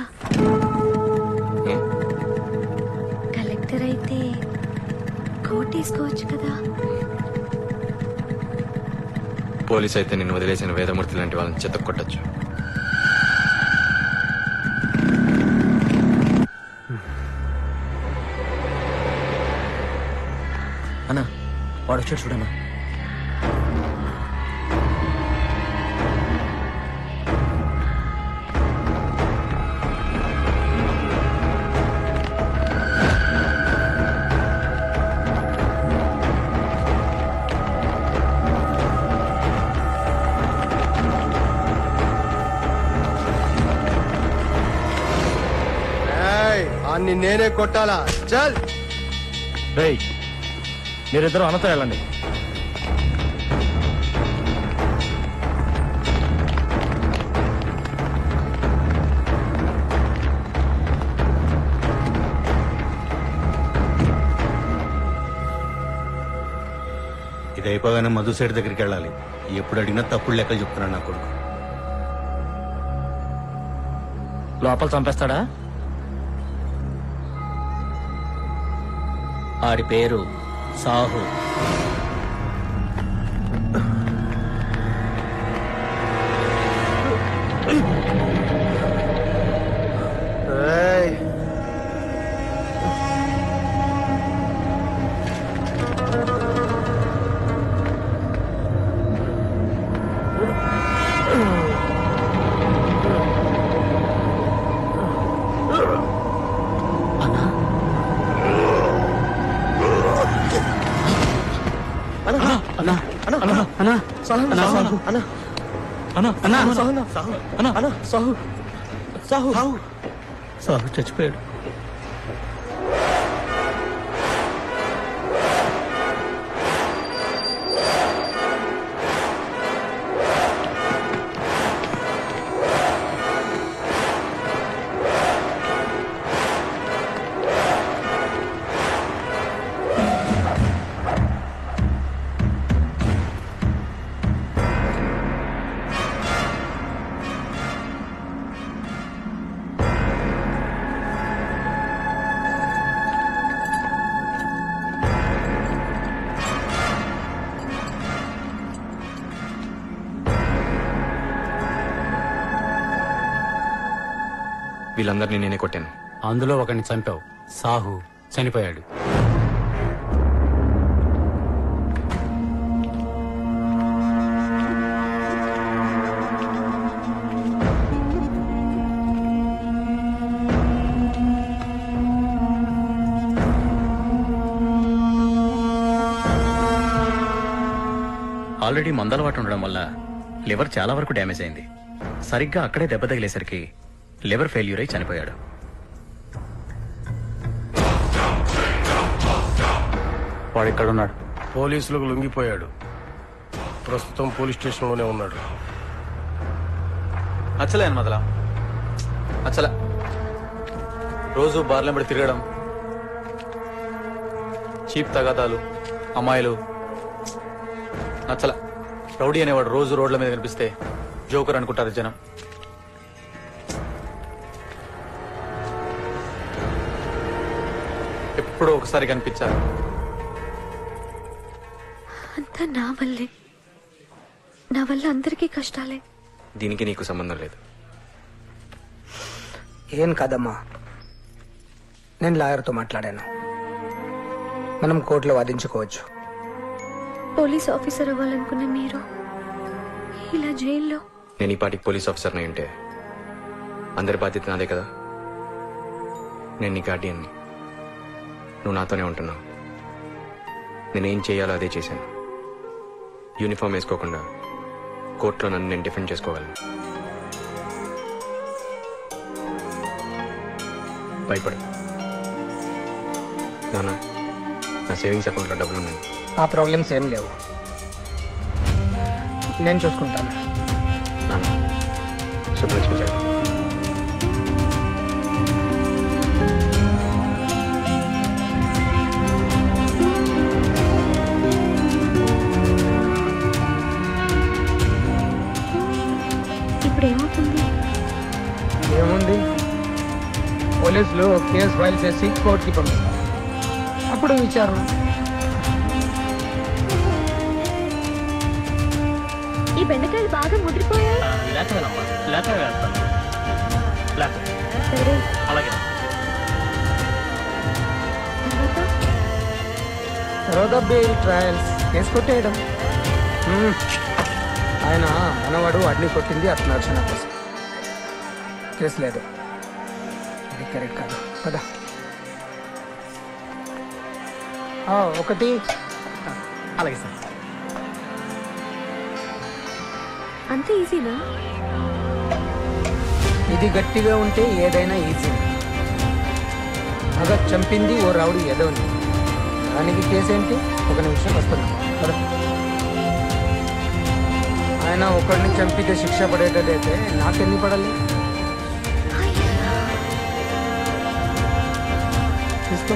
కలెక్టర్ అయితే కోట్ వేసుకోవచ్చు కదా. పోలీస్ అయితే నిన్ను వదిలేసిన వేదమూర్తి లాంటి వాళ్ళని చెత్త కొట్టచ్చు. అన్నా వాడు వచ్చాడు చూడన్నా. అన్ని నేనే కొట్టాలా? చల్ రేయ్, మీరిద్దరూ అన్నతో వెళ్ళండి. ఇది అయిపోగానే మధు సైడ్ దగ్గరికి వెళ్ళాలి. ఎప్పుడు అడిగినా తప్పుడు లెక్కలు చెప్తున్నాడు నా కొడుకు. లోపల చంపేస్తాడా? ఆడి పేరు సాహు. సాహు చచ్చిపోయాడు. వీళ్ళందరినీ నేనే కొట్టాను. అందులో ఒకరిని చంపావు. సాహు చనిపోయాడు. ఆల్రెడీ మందలవాటు ఉండడం వల్ల లివర్ చాలా వరకు డ్యామేజ్ అయింది. సరిగ్గా అక్కడే దెబ్బ తగిలేసరికి లివర్ ఫెయిల్యూర్ అయి చనిపోయాడు. వాడు ఎక్కడున్నాడు? పోలీసులకు లొంగిపోయాడు. ప్రస్తుతం పోలీస్ స్టేషన్లోనే ఉన్నాడు. నచ్చలే అని మొదల నచ్చలే. రోజు బార్లెంబడి తిరగడం, చీప్ తగాదాలు, అమ్మాయిలు నచ్చల. రౌడీ అనేవాడు రోజు రోడ్ల మీద కనిపిస్తే జోకర్ అనుకుంటారు జనం. ఎప్పుడో ఒకసారి కనిపించారు. అంతా నా వల్లే. నా వల్ల అందరికీ కష్టాలే. దీనికి నీకు సంబంధం లేదు. ఏం కాదమ్మా, నేను లాయర్తో మాట్లాడాను. మనం కోర్టులో వాదించుకోవచ్చు. పోలీస్ ఆఫీసర్ అవ్వాలనుకున్న మీరు ఇలా జైల్లో. నేను ఈ పాటికి పోలీస్ ఆఫీసర్ని ఉంటే అందరి బాధ్యత నాదే కదా. నేను నీ గార్డియన్ని. నువ్వు నాతోనే ఉంటున్నావు. నేనేం చేయాలో అదే చేశాను. యూనిఫామ్ వేసుకోకుండా కోర్టులో నన్ను నేను డిఫెండ్ చేసుకోగలను. భయపడు నాన్న. నా సేవింగ్స్ అకౌంట్లో డబ్బులు ఉన్నాయి. ఆ ప్రాబ్లమ్స్ ఏం లేవు, నేను చూసుకుంటాను. నాన్న శుభ్రలక్ష్మి. పోలీసులు కేసు ఫైల్ చేసి కోర్టుకి పంపిస్తారు. అప్పుడు విచారణ. ఈ బెండకాయలు బాగా ముదిరిపోయాయి. సరే. అలాగే. తర్వాత బెయిల్ ట్రయల్స్ కేసు కొట్టేయడం. ఆయన మనవాడు అడ్ని కొట్టింది అర్చన కోసం. కేసు లేదు. అది కరెక్ట్ కాదు కదా. ఒకటి. అలాగే సార్. అంత ఈజీనా? ఇది గట్టిగా ఉంటే ఏదైనా ఈజీ. అగా చంపింది ఓ రౌడీ ఎదవని. దానికి కేసేంటి? ఒక నిమిషం వస్తున్నాం. ఆయన ఒకరిని చంపితే శిక్ష పడేటదైతే నాకెన్ని పడాలి? తీసుకో.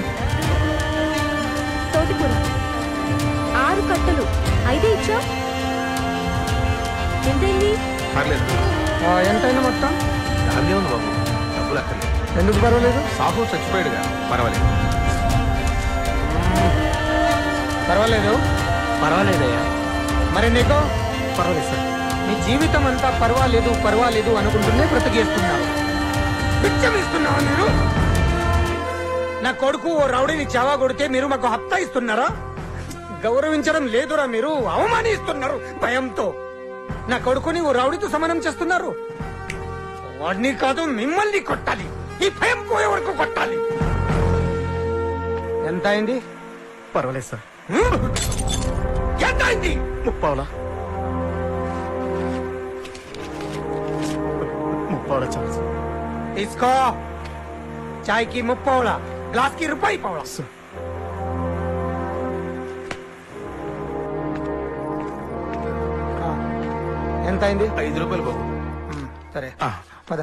తోటకూర 6 కట్టలు 5 ఇచ్చా. ఎంతైంది? ఎంతైనా మొత్తం దాన్ని ఉంది బాబు, డబ్బులు అక్కర్లేదు. ఎందుకు పర్వాలేదు? సాహు చచ్చిపోయాడుగా, పర్వాలేదు. పర్వాలేదు. పర్వాలేదయ్యా. మరి నీకు? పర్వాలేదు సార్. మీ జీవితం అంతా పర్వాలేదు పర్వాలేదు అనుకుంటూనే బ్రతికేస్తున్నారు. పిచ్చం ఇస్తున్నావా మీరు? నా కొడుకు ఓ రౌడీని చావా కొడితే మీరు మాకు హత్తా ఇస్తున్నారా? గౌరవించడం లేదురా, మీరు అవమానిస్తున్నారు భయంతో. నా కొడుకుని ఓ రౌడీతో సమానం చేస్తున్నారు. వాడిని కాదు మిమ్మల్ని కొట్టాలి. ఈ భయం పోయే వరకు కొట్టాలి. ఎంత అయింది? పర్వాలేదు సార్. ఎంత అయింది? 30 చాలు సార్. తీసుకో. చాయ్ కి 30, గ్లాస్ కి ₹1. ఎంత అయింది? ₹5 బాబు. సరే పద.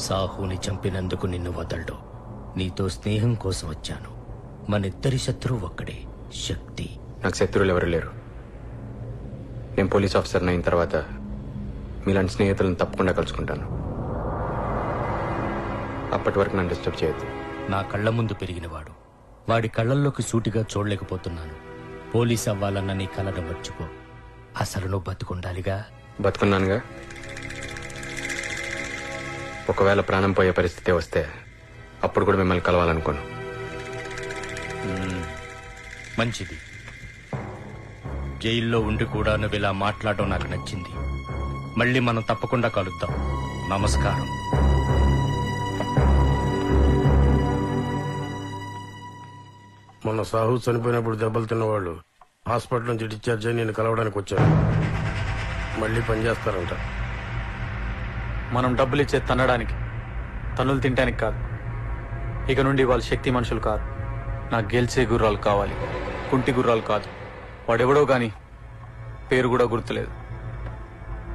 సాహుని చంపినందుకు నిన్ను వదలడు. నీతో స్నేహం కోసం వచ్చాను. మనిద్దరి శత్రువు ఒక్కడే, శక్తి. నాకు శత్రువులు ఎవరు లేరు. నేను పోలీస్ ఆఫీసర్ అయిన తర్వాత మీలాంటి స్నేహితులను తప్పకుండా కలుసుకుంటాను. అప్పటి వరకు నన్ను డిస్టర్బ్ చేయొద్దు. నా కళ్ళ ముందు పెరిగినవాడు. వాడి కళ్ళల్లోకి సూటిగా చూడలేకపోతున్నాను. పోలీస్ అవ్వాలన్న నీ కలను మర్చిపో. అసలు నువ్వు బతుకుండాలిగా. బతుకున్నానుగా. ఒకవేళ ప్రాణం పోయే పరిస్థితి వస్తే అప్పుడు కూడా మిమ్మల్ని కలవాలనుకోను. మంచిది. జైల్లో ఉండి కూడా నువ్వు ఇలా మాట్లాడడం నాకు నచ్చింది. మళ్ళీ మనం తప్పకుండా కలుద్దాం. నమస్కారం. మొన్న సాహు చనిపోయినప్పుడు దెబ్బలు తిన్నవాళ్ళు హాస్పిటల్ నుంచి డిశ్చార్జ్ అయి నేను కలవడానికి వచ్చాను. మళ్ళీ పనిచేస్తారంట. మనం డబ్బులు ఇచ్చే తన్నడానికి, తన్నులు తినడానికి కాదు. ఇక నుండి వాళ్ళు శక్తి మనుషులు కాదు. నాకు గెలిచే గుర్రాలు కావాలి, కుంటి గుర్రాలు కాదు. వాడెవడో గాని పేరు కూడా గుర్తులేదు.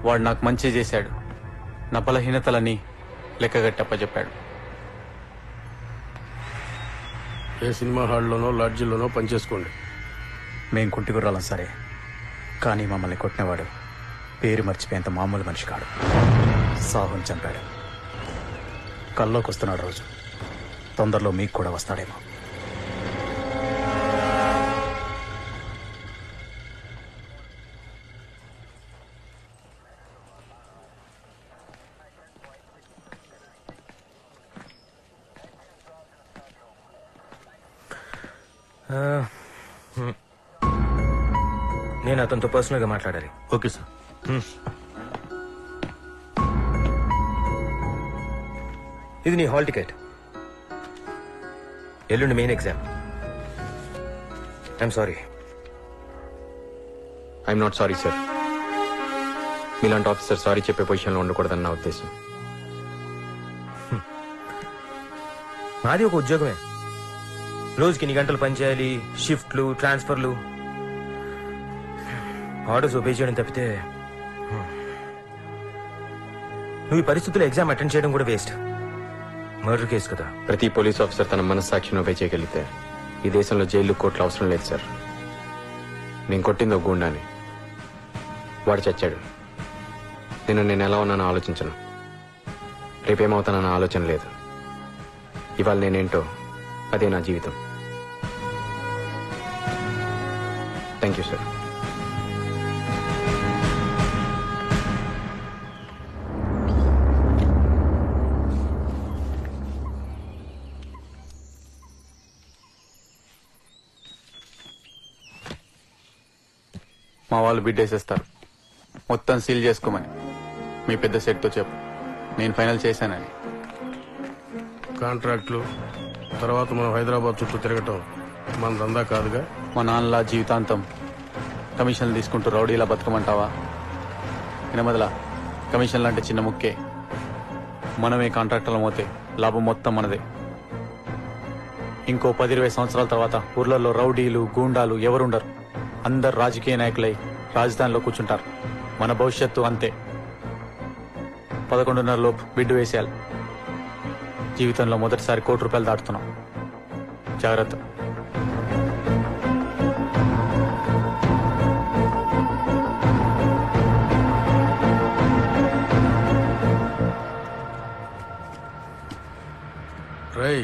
వాడు నాకు మంచి చేశాడు. నా బలహీనతలని లెక్కగట్టప్పచెప్పాడు. ఏ సినిమా హాల్లోనో లాడ్జిల్లోనో పనిచేసుకోండి. మేం కుంటి గుర్రాలం సరే, కానీ మమ్మల్ని కొట్టినవాడు పేరు మర్చిపోయేంత మామూలు మనిషి కాడు. సాహుని చంపాడు. కల్లోకి వస్తున్నాడు రోజు. తొందరలో మీకు కూడా వస్తాడేమో. నేను అతనితో పర్సనల్ గా మాట్లాడాలి. Okay sir. ఇది నీ హాల్ టికెట్. ఎల్లుండి main exam. I'm sorry. I'm not sorry sir. మీలాంటి ఆఫీసర్ సారీ చెప్పే పొజిషన్లో ఉండకూడదని నా ఉద్దేశం. మాది ఒక ఉద్యోగమే. రోజుకి 2 గంటలు పనిచేయాలి, షిఫ్ట్లు, ట్రాన్స్ఫర్లు, ఆర్డర్స్ ఒబే చేయడం తప్పితే నువ్వు ఈ పరిస్థితుల్లో ఎగ్జామ్ అటెండ్ చేయడం కూడా వేస్ట్. మర్డర్ కేసు కదా. ప్రతి పోలీస్ ఆఫీసర్ తన మనస్సాక్షిని ఒబే చేయగలిగితే ఈ దేశంలో జైలు కోర్టులు అవసరం లేదు సార్. నేను కొట్టింది ఒక గుండాని, వాడు చచ్చాడు. నేను ఎలా ఉన్నానో ఆలోచించను, రేపేమవుతానన్న ఆలోచన లేదు. ఇవాళ నేనేంటో అదే నా జీవితం. Thank you sir. మా వాళ్ళు బిడ్డేసేస్తారు. మొత్తం సీల్ చేసుకోమని మీ పెద్ద సెట్తో చెప్పు. నేను ఫైనల్ చేశానని. కాంట్రాక్ట్లు తర్వాత మనం హైదరాబాద్ చుట్టూ తిరగటం మన దందా కాదుగా. మా నాన్నలా జీవితాంతం కమిషన్లు తీసుకుంటూ రౌడీలా బతకమంటావా? వినమదలా, కమిషన్లు అంటే చిన్న ముక్కే. మనమే కాంట్రాక్టర్లు మోతే లాభం మొత్తం మనదే. ఇంకో 10-20 సంవత్సరాల తర్వాత ఊర్లలో రౌడీలు, గూండాలు ఎవరుండరు. అందరు రాజకీయ నాయకులై రాజధానిలో కూర్చుంటారు. మన భవిష్యత్తు అంతే. 11:30 లోపు బిడ్డు వేసేయాలి. జీవితంలో మొదటిసారి ₹1,00,00,000 దాటుతున్నాం. జాగ్రత్త. రై,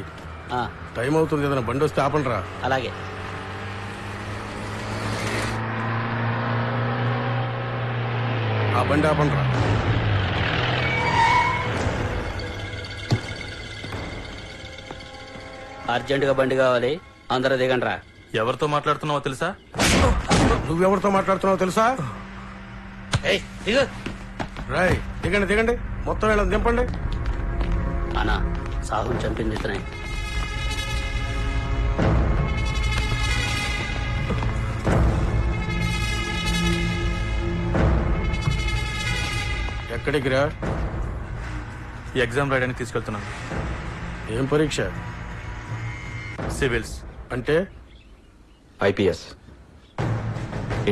టైం అవుతుంది, ఏదైనా బండి వస్తే ఆపండి రా. అలాగే. ఆ బండి ఆపండి రా. అర్జెంటుగా బండి కావాలి, అందరూ దిగండి రా. ఎవరితో మాట్లాడుతున్నావో తెలుసా? నువ్వెవరితో మాట్లాడుతున్నావో తెలుసా? రై, దిగండి దిగండి, మొత్తం వీళ్ళని దింపండి. అన్నా, సాహుని చంపింది ఇతనే. ఎక్కడికి రా? ఎగ్జామ్ రాయడానికి తీసుకెళ్తున్నాను. ఏం పరీక్ష? సివిల్స్. అంటే ఐపీఎస్,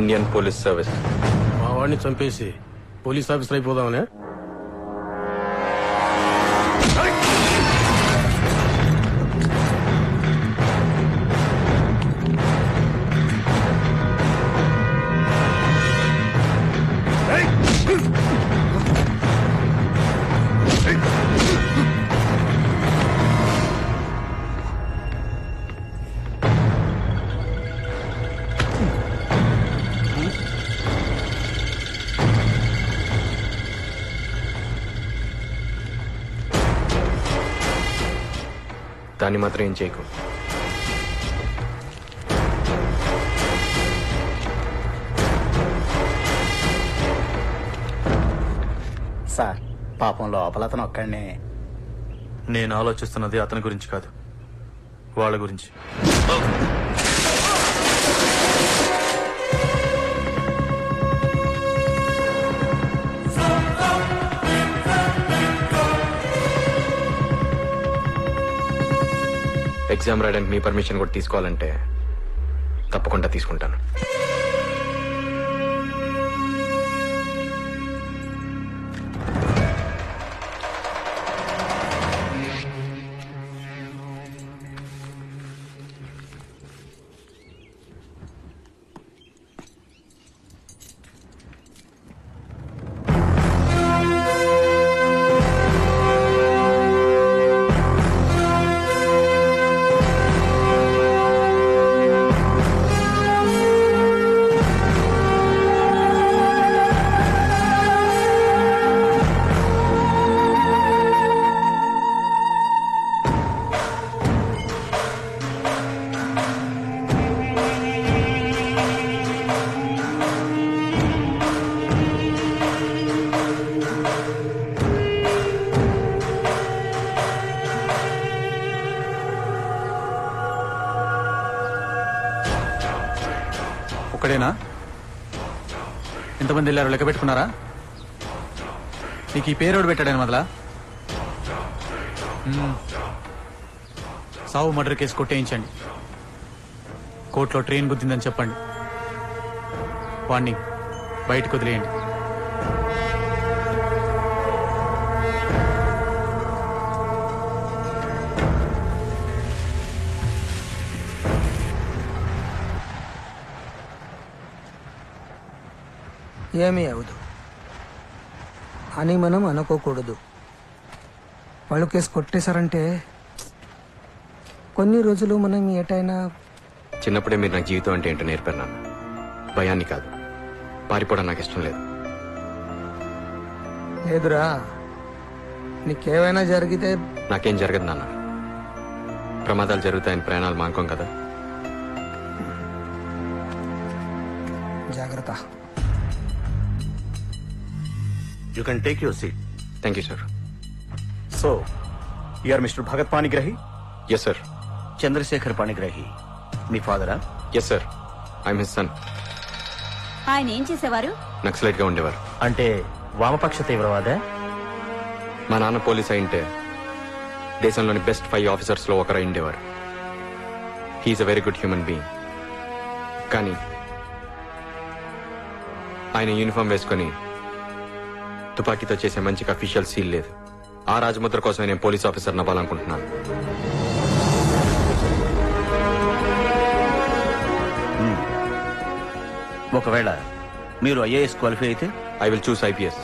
ఇండియన్ పోలీస్ సర్వీస్. మా వాడిని చంపేసి పోలీస్ ఆఫీసర్ అయిపోదామనే? దాన్ని మాత్రం ఏం చేయకు. సార్, పాపం లోపల అతను ఒక్కడినే. నేను ఆలోచిస్తున్నది అతని గురించి కాదు, వాళ్ళ గురించి. ఎగ్జామ్ రాయడానికి మీ పర్మిషన్ కూడా తీసుకోవాలంటే తప్పకుండా తీసుకుంటాను. ఒక్కడేనా? ఎంతమంది వెళ్ళారో లెక్క పెట్టుకున్నారా? నీకు ఈ పేరోడు పెట్టాడని మొదలా? సావు మర్డర్ కేసు కొట్టేయించండి. కోర్టులో ట్రైన్ గుద్దిందని చెప్పండి. వాణ్ణి బయటకు వదిలేయండి. ఏమీ అవదు అని మనం అనుకోకూడదు. వాళ్ళు కేసు కొట్టేశారంటే కొన్ని రోజులు మనం ఏటైనా. చిన్నప్పుడే మీరు నాకు జీవితం అంటే ఏంటో నేర్పారు నాన్న. భయాన్ని కాదు, పారిపోవడం నాకు ఇష్టం లేదు. లేదురా, నీకేమైనా జరిగితే. నాకేం జరగదు నాన్న. ప్రమాదాలు జరుగుతాయని ప్రయాణాలు మానుకోం కదా. జాగ్రత్త. You can take your seat. Thank you, sir. So, you are Mr. Bhagat Panigrahi? Yes, sir. Chandrasekhar Panigrahi. Me ఫాదరా? Yes, sir. I'm his son. ఆయన ఏం చేసేవారు? నక్సలైట్ గా ఉండేవారు. అంటే వామపక్ష తీవ్రవాదే? మా నాన్న పోలీస్ అయింటే దేశంలోని బెస్ట్ 5 ఆఫీసర్స్ లో ఒకరు ఉండేవారు. He's a very good human being. కానీ ఆయన యూనిఫామ్ వేసుకొని తుపాకీతో చేసే మంచిగా అఫీషియల్ సీల్ లేదు. ఆ రాజముద్ర కోసమే నేను పోలీస్ ఆఫీసర్ అవ్వాలనుకుంటున్నాను. ఒకవేళ మీరు ఐఏఎస్ క్వాలిఫై అయితే I will choose IPS.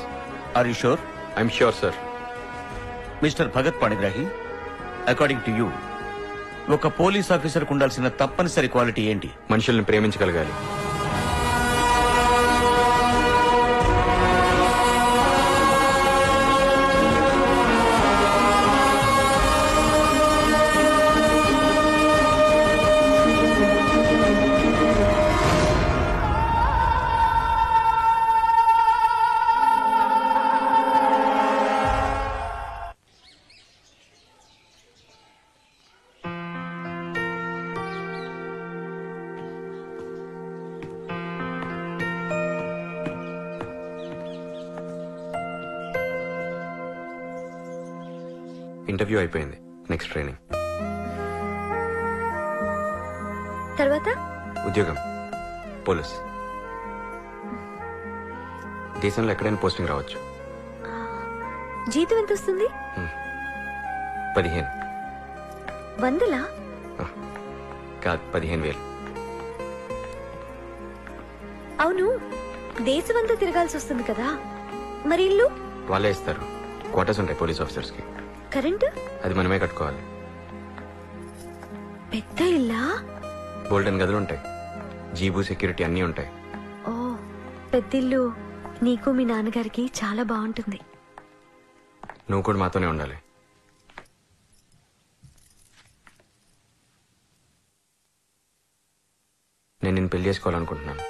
Are you sure? I'm sure, sir. Mister Bhagat Panigrahi, according to you ఒక పోలీస్ ఆఫీసర్ కు ఉండాల్సిన తప్పనిసరి క్వాలిటీ ఏంటి? మనుషుల్ని ప్రేమించగలగాలి. ఇంటర్వ్యూ అయిపోయింది. Next training. తర్వాత ఉద్యోగం పోలీస్. దేశంలో ఎక్కడైనా పోస్టింగ్ రావచ్చు. జీతం ఎంత వస్తుంది? 15. 100? కాదు, 15,000. అవును, దేశమంతా తిరగాల్సి వస్తుంది కదా, మరి ఇల్లు? వాళ్ళే ఇస్తారు. క్వార్టర్స్ ఉంటాయి పోలీస్ ఆఫీసర్స్ కి. కరెంటు? అది మనమే కట్టుకోవాలి. పెద్ద ఇల్లా? గోల్డెన్ గదులు ఉంటాయి, జీబు, సెక్యూరిటీ అన్నీ ఉంటాయి. ఓ, పెద్దిల్లు నీకు మీ నాన్నగారికి చాలా బాగుంటుంది. నువ్వు కూడా మాతోనే ఉండాలి. నేను నిన్ను పెళ్లి చేసుకోవాలనుకుంటున్నాను.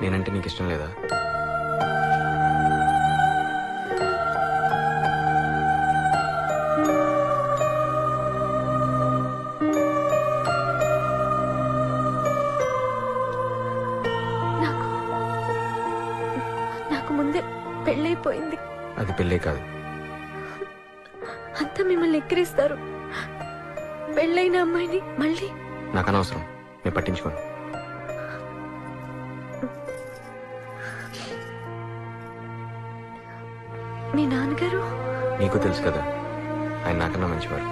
నేనంటే నీకు ఇష్టం లేదా? నాకు ముందే పెళ్ళైపోయింది. అది పెళ్ళే కాదు. అంతా మిమ్మల్ని ఎక్కిరిస్తారు. పెళ్ళైన అమ్మాయిని మళ్ళీ. నాకు అనవసరం, నేను పట్టించుకోను. మీ నాన్నగారు? నీకు తెలుసు కదా, ఆయన నాకన్నా మంచివాడు.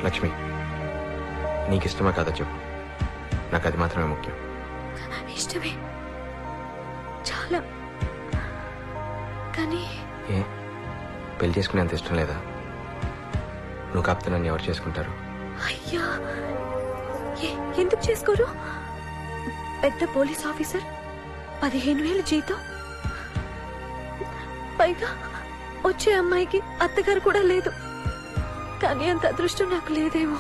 లక్ష్మి, నీకు ఇష్టమా కాదా చెప్పు. నాకు అది మాత్రమే ముఖ్యం. ఇష్టమే, చాలా. కానీ ఏ పెళ్లి చేసుకునేంత ఇష్టం లేదా? నువ్వు కాపుతే నన్ను ఎవరు చేసుకుంటారు? అయ్యా, ఎందుకు చేసుకోరు? పెద్ద పోలీస్ ఆఫీసర్, 15,000 జీతం, పైగా వచ్చే అమ్మాయికి అత్తగారు కూడా లేదు. కానీ అంత అదృష్టం నాకు లేదేమో.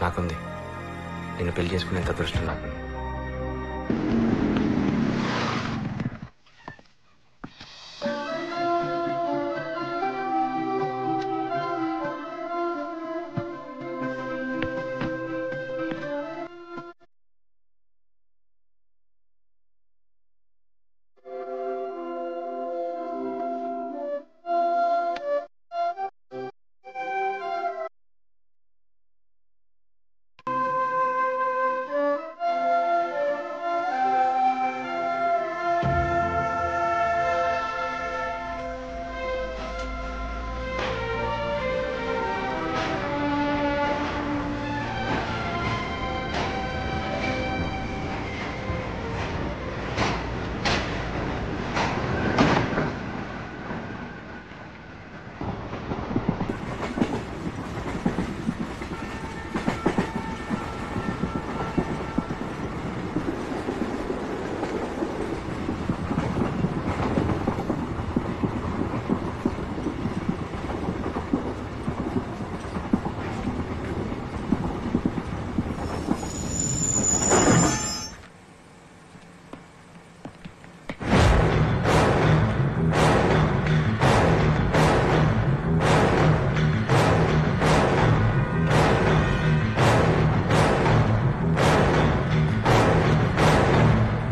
నాకుంది. నేను పెళ్లి చేసుకునేంత అదృష్టం నాకు.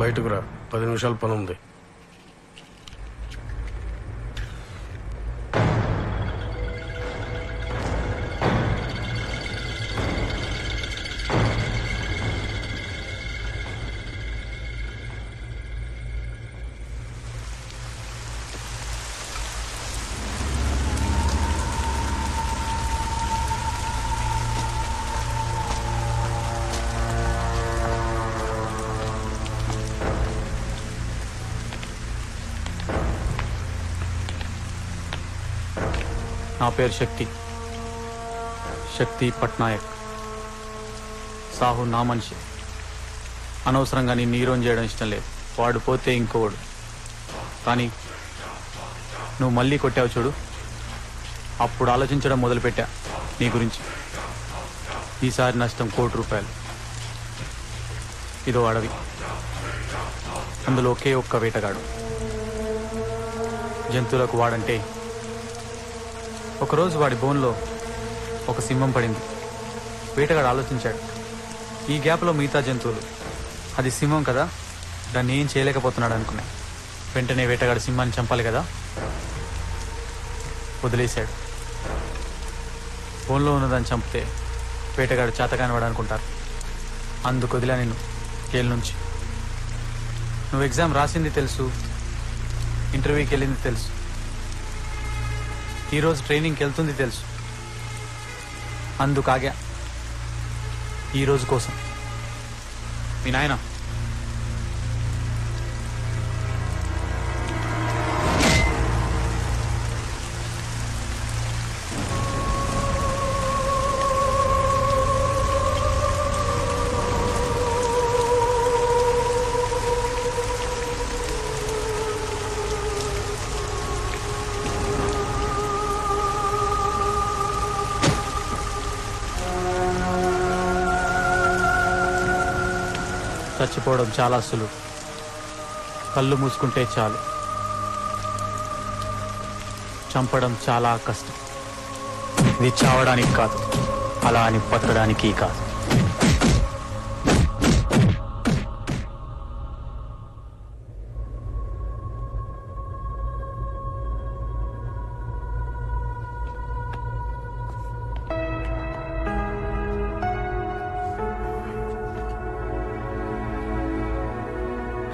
బయటకు రా, 10 నిమిషాలు పని ఉంది. నా పేరు శక్తి పట్నాయక్. సాహు నా మనిషి. అనవసరంగా నిన్ను హీరోని చేయడం ఇష్టం లేదు. వాడు పోతే ఇంకోవాడు. కానీ నువ్వు మళ్ళీ కొట్టావు చూడు, అప్పుడు ఆలోచించడం మొదలుపెట్టా నీ గురించి. ఈసారి నష్టం ₹1,00,00,000. ఇదో అడవి, అందులో ఒకే ఒక్క వేటగాడు. జంతువులకు వాడంటే. ఒకరోజు వాడి బోన్లో ఒక సింహం పడింది. వేటగాడు ఆలోచించాడు, ఈ గ్యాప్లో మిగతా జంతువులు, అది సింహం కదా, దాన్ని ఏం చేయలేకపోతున్నాడు అనుకున్నాయి. వెంటనే వేటగాడు సింహాన్ని చంపాలి కదా, వదిలేశాడు. బోన్లో ఉన్నదాన్ని చంపితే వేటగాడు చేతకాని వాడు అనుకుంటారు. అందుకు వదిలే నిన్ను జైలు నుంచి. నువ్వు ఎగ్జామ్ రాసింది తెలుసు, ఇంటర్వ్యూకి వెళ్ళింది తెలుసు, ఈరోజు ట్రైనింగ్కి వెళ్తుంది తెలుసు. అందుకాగా ఈరోజు కోసం. మీ నాయన చచ్చిపోవడం చాలా సులువు. కళ్ళు మూసుకుంటే చాలు. చంపడం చాలా కష్టం. ఇది చావడానికి కాదు, అలా అని బతకడానికి కాదు.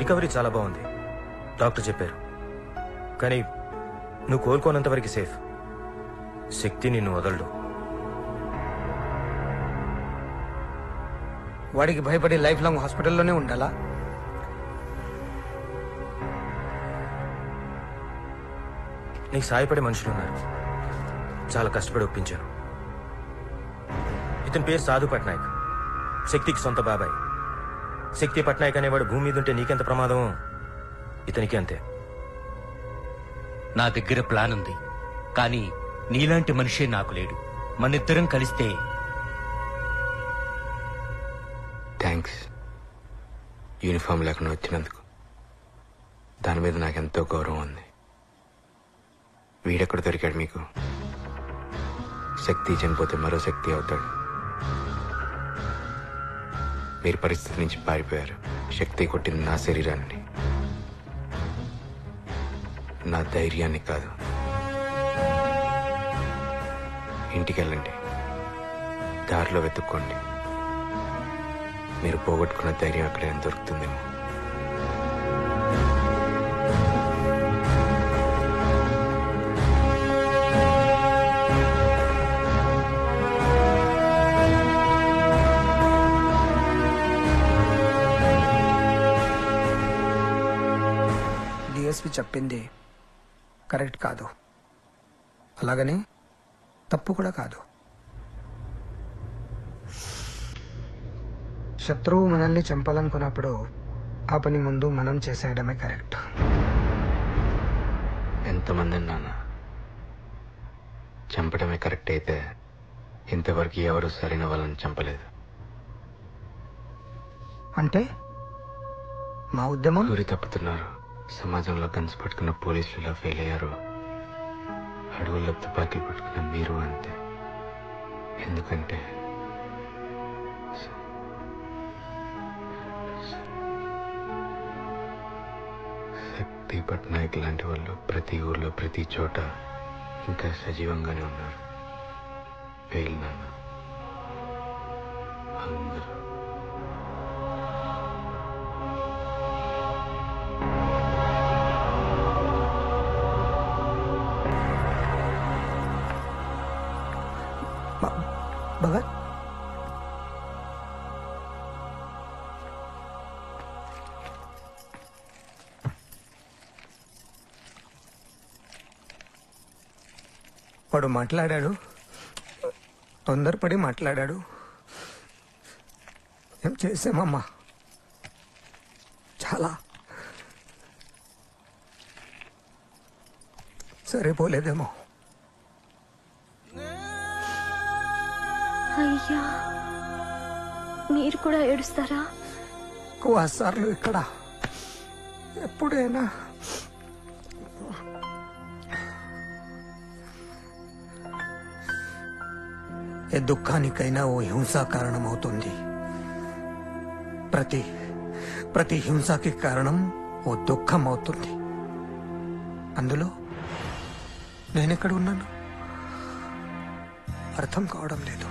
రికవరీ చాలా బాగుంది, డాక్టర్ చెప్పారు. కానీ నువ్వు కోలుకోనంత వరకు సేఫ్. శక్తి నిన్ను వదలడు. వాడికి భయపడి లైఫ్ లాంగ్ హాస్పిటల్లోనే ఉండాలా? నీకు సాయపడే మనుషులు ఉన్నారు. చాలా కష్టపడి ఒప్పించాను. ఇతని పేరు సాధు పట్నాయక్, శక్తికి సొంత బాబాయ్. శక్తి పట్నాయక్ అనేవాడు భూమి మీద ఉంటే నీకెంత ప్రమాదం, ఇతనికి అంతే. నా దగ్గర ప్లాన్ ఉంది, కానీ నీలాంటి మనిషే నాకు లేడు. మనిద్దరం కలిస్తే యూనిఫామ్ లేకుండా వచ్చినందుకు. దాని మీద నాకెంతో గౌరవం ఉంది. వీడెక్కడ దొరికాడు మీకు? శక్తి చనిపోతే మరో శక్తి అవుతాడు. మీరు పరిస్థితి నుంచి పారిపోయారు. శక్తి కొట్టింది నా శరీరాన్ని, నా ధైర్యాన్ని కాదు. ఇంటికెళ్ళండి, దారిలో వెతుక్కోండి. మీరు పోగొట్టుకున్న ధైర్యం అక్కడైనా దొరుకుతుందేమో. డిఎస్పి చెప్పింది కరెక్ట్ కాదు, అలాగని తప్పు కూడా కాదు. శత్రువు మనల్ని చంపాలనుకున్నప్పుడు ఆ పని ముందు మనం చేసేయడమే కరెక్ట్. ఎంతమంది నాన్న చంపడమే కరెక్ట్ అయితే ఇంతవరకు ఎవరు సరైన వాళ్ళని చంపలేదు. అంటే మా ఉద్యమం గురి తప్పుతున్నారు. సమాజంలో గన్స్ పట్టుకున్న పోలీసులు ఇలా ఫెయిల్ అయ్యారు, అడవుల్లో తుపాకీలు పట్టుకున్న మీరు అంతే. ఎందుకంటే శక్తి పట్నాయక్ లాంటి వాళ్ళు ప్రతి ఊర్లో ప్రతి చోట ఇంకా సజీవంగానే ఉన్నారు. ఫెయిల్ నాన్న అందరూ. భగత్ వాడు మాట్లాడాడు, తొందరపడి మాట్లాడాడు. ఏం చేసామమ్మా, చాలా సరిపోలేదేమో. అయ్యా, మీరు కూడా ఏడుస్తారా? ఎక్కువ సార్లు ఇక్కడ ఎప్పుడైనా ఏ దుఃఖానికైనా ఓ హింస కారణమవుతుంది. ప్రతి హింసకి కారణం ఓ దుఃఖం అవుతుంది. అందులో నేనెక్కడ ఉన్నాను అర్థం కావడం లేదు.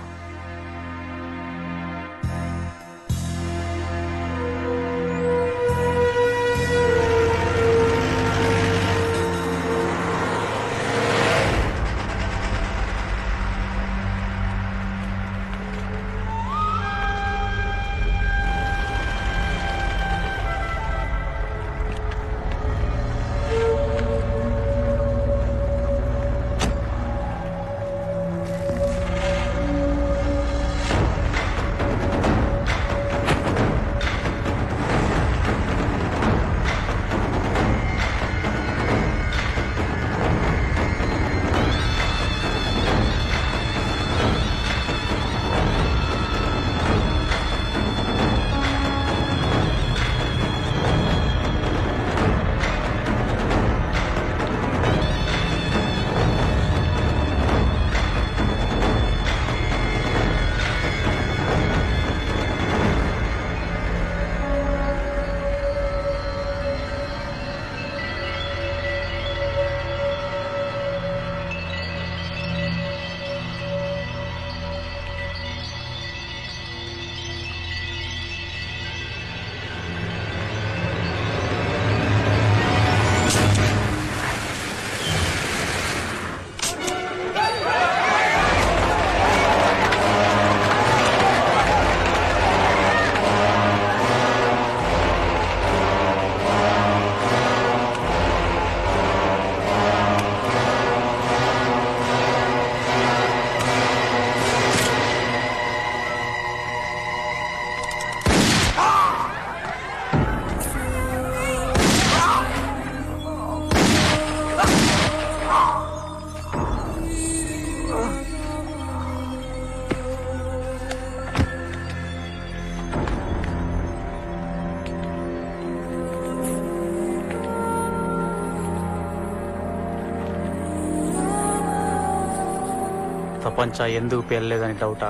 ప్రపంచ ఎందుకు పేలలేదని డౌటా?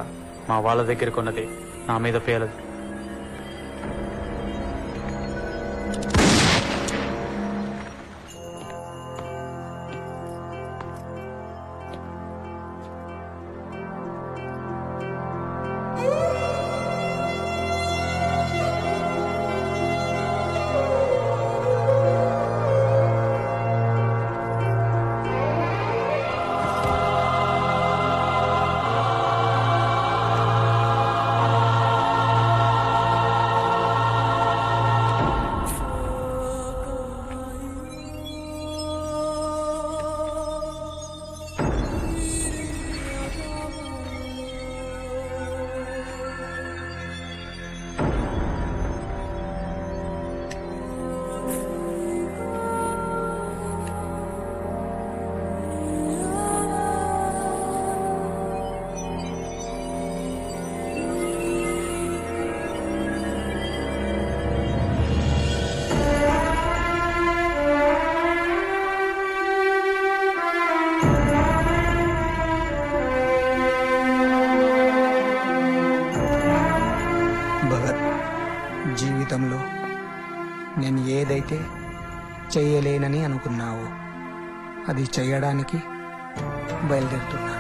మా వాళ్ళ దగ్గర కొన్నది నా మీద పేలదు. జీవితంలో నేను ఏదైతే చెయ్యలేనని అనుకున్నావో అది చెయ్యడానికి బయలుదేరుతున్నాను.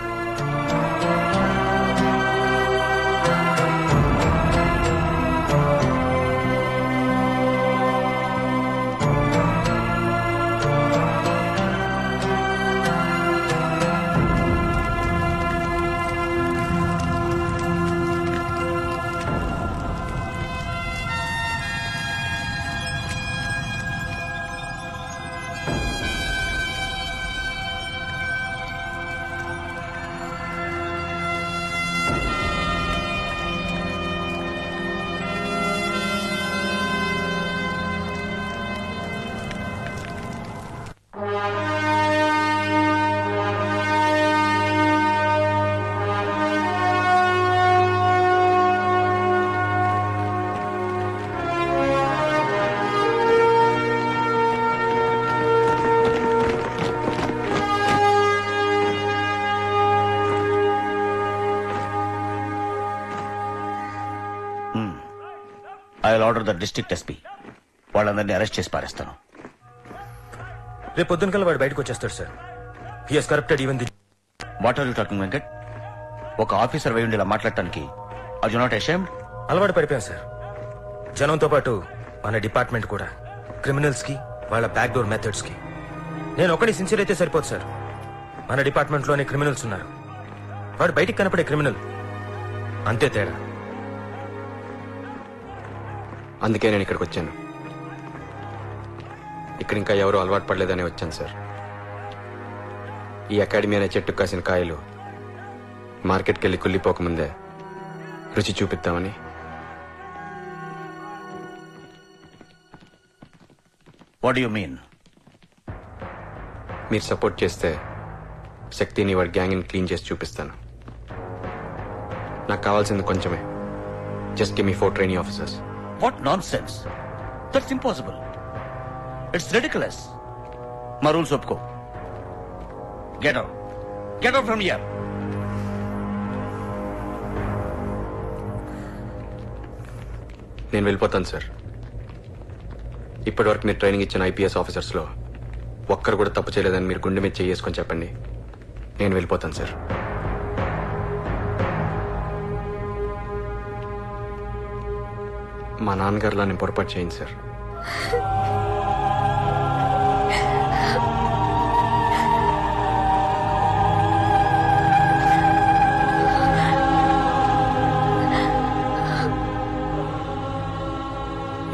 I order the district SP. వాళ్ళందరినీ అరెస్ట్ చేసి పారేస్తాను. రేపు పొద్దున కల్లా వాడు బయటకు వచ్చేస్తాడు sir. He has corrupted even the. What are you talking Venkat? ఒక ఆఫీసర్ వై ఉండి ఇలా మాట్లాడటానికి ఆర్ యు నాట్ అషేమ్డ్? అలవాటు పడిపోయాం సార్. జనంతో పాటు మన డిపార్ట్మెంట్ కూడా క్రిమినల్స్ కి వాళ్ళ బ్యాక్ డోర్ మెథడ్స్ కి. నేను ఒకటి సిన్సియర్ అయితే సరిపోదు సార్. మన డిపార్ట్మెంట్ లోనే క్రిమినల్స్ ఉన్నారు. వాడు బయటికి కనపడే క్రిమినల్, అంతే తేడా. అందుకే నేను ఇక్కడికి వచ్చాను. ఇక్కడ ఇంకా ఎవరు అలవాటు పడలేదని వచ్చాను సార్. ఈ అకాడమీ అనే చెట్టు కాసిన కాయలు మార్కెట్కి వెళ్ళి కుళ్ళిపోకముందే రుచి చూపిద్దామని. What do you mean? మీరు సపోర్ట్ చేస్తే శక్తిని వాడి గ్యాంగ్ని క్లీన్ చేసి చూపిస్తాను. నాకు కావాల్సింది కొంచెమే. Just give me 4 training officers. What nonsense! That's impossible. It's ridiculous. మా రూల్స్ ఒప్పుకో. Get out. Get out from here. నేను వెళ్ళిపోతాను సార్. ఇప్పటివరకు మీరు ట్రైనింగ్ ఇచ్చిన IPS ఆఫీసర్స్లో ఒక్కరు కూడా తప్పు చేయలేదని మీరు గుండె మీద చేసుకొని చెప్పండి. నేను వెళ్ళిపోతాను సార్. మా నాన్నగారులా నేను పొరపాటు చేయండి సార్.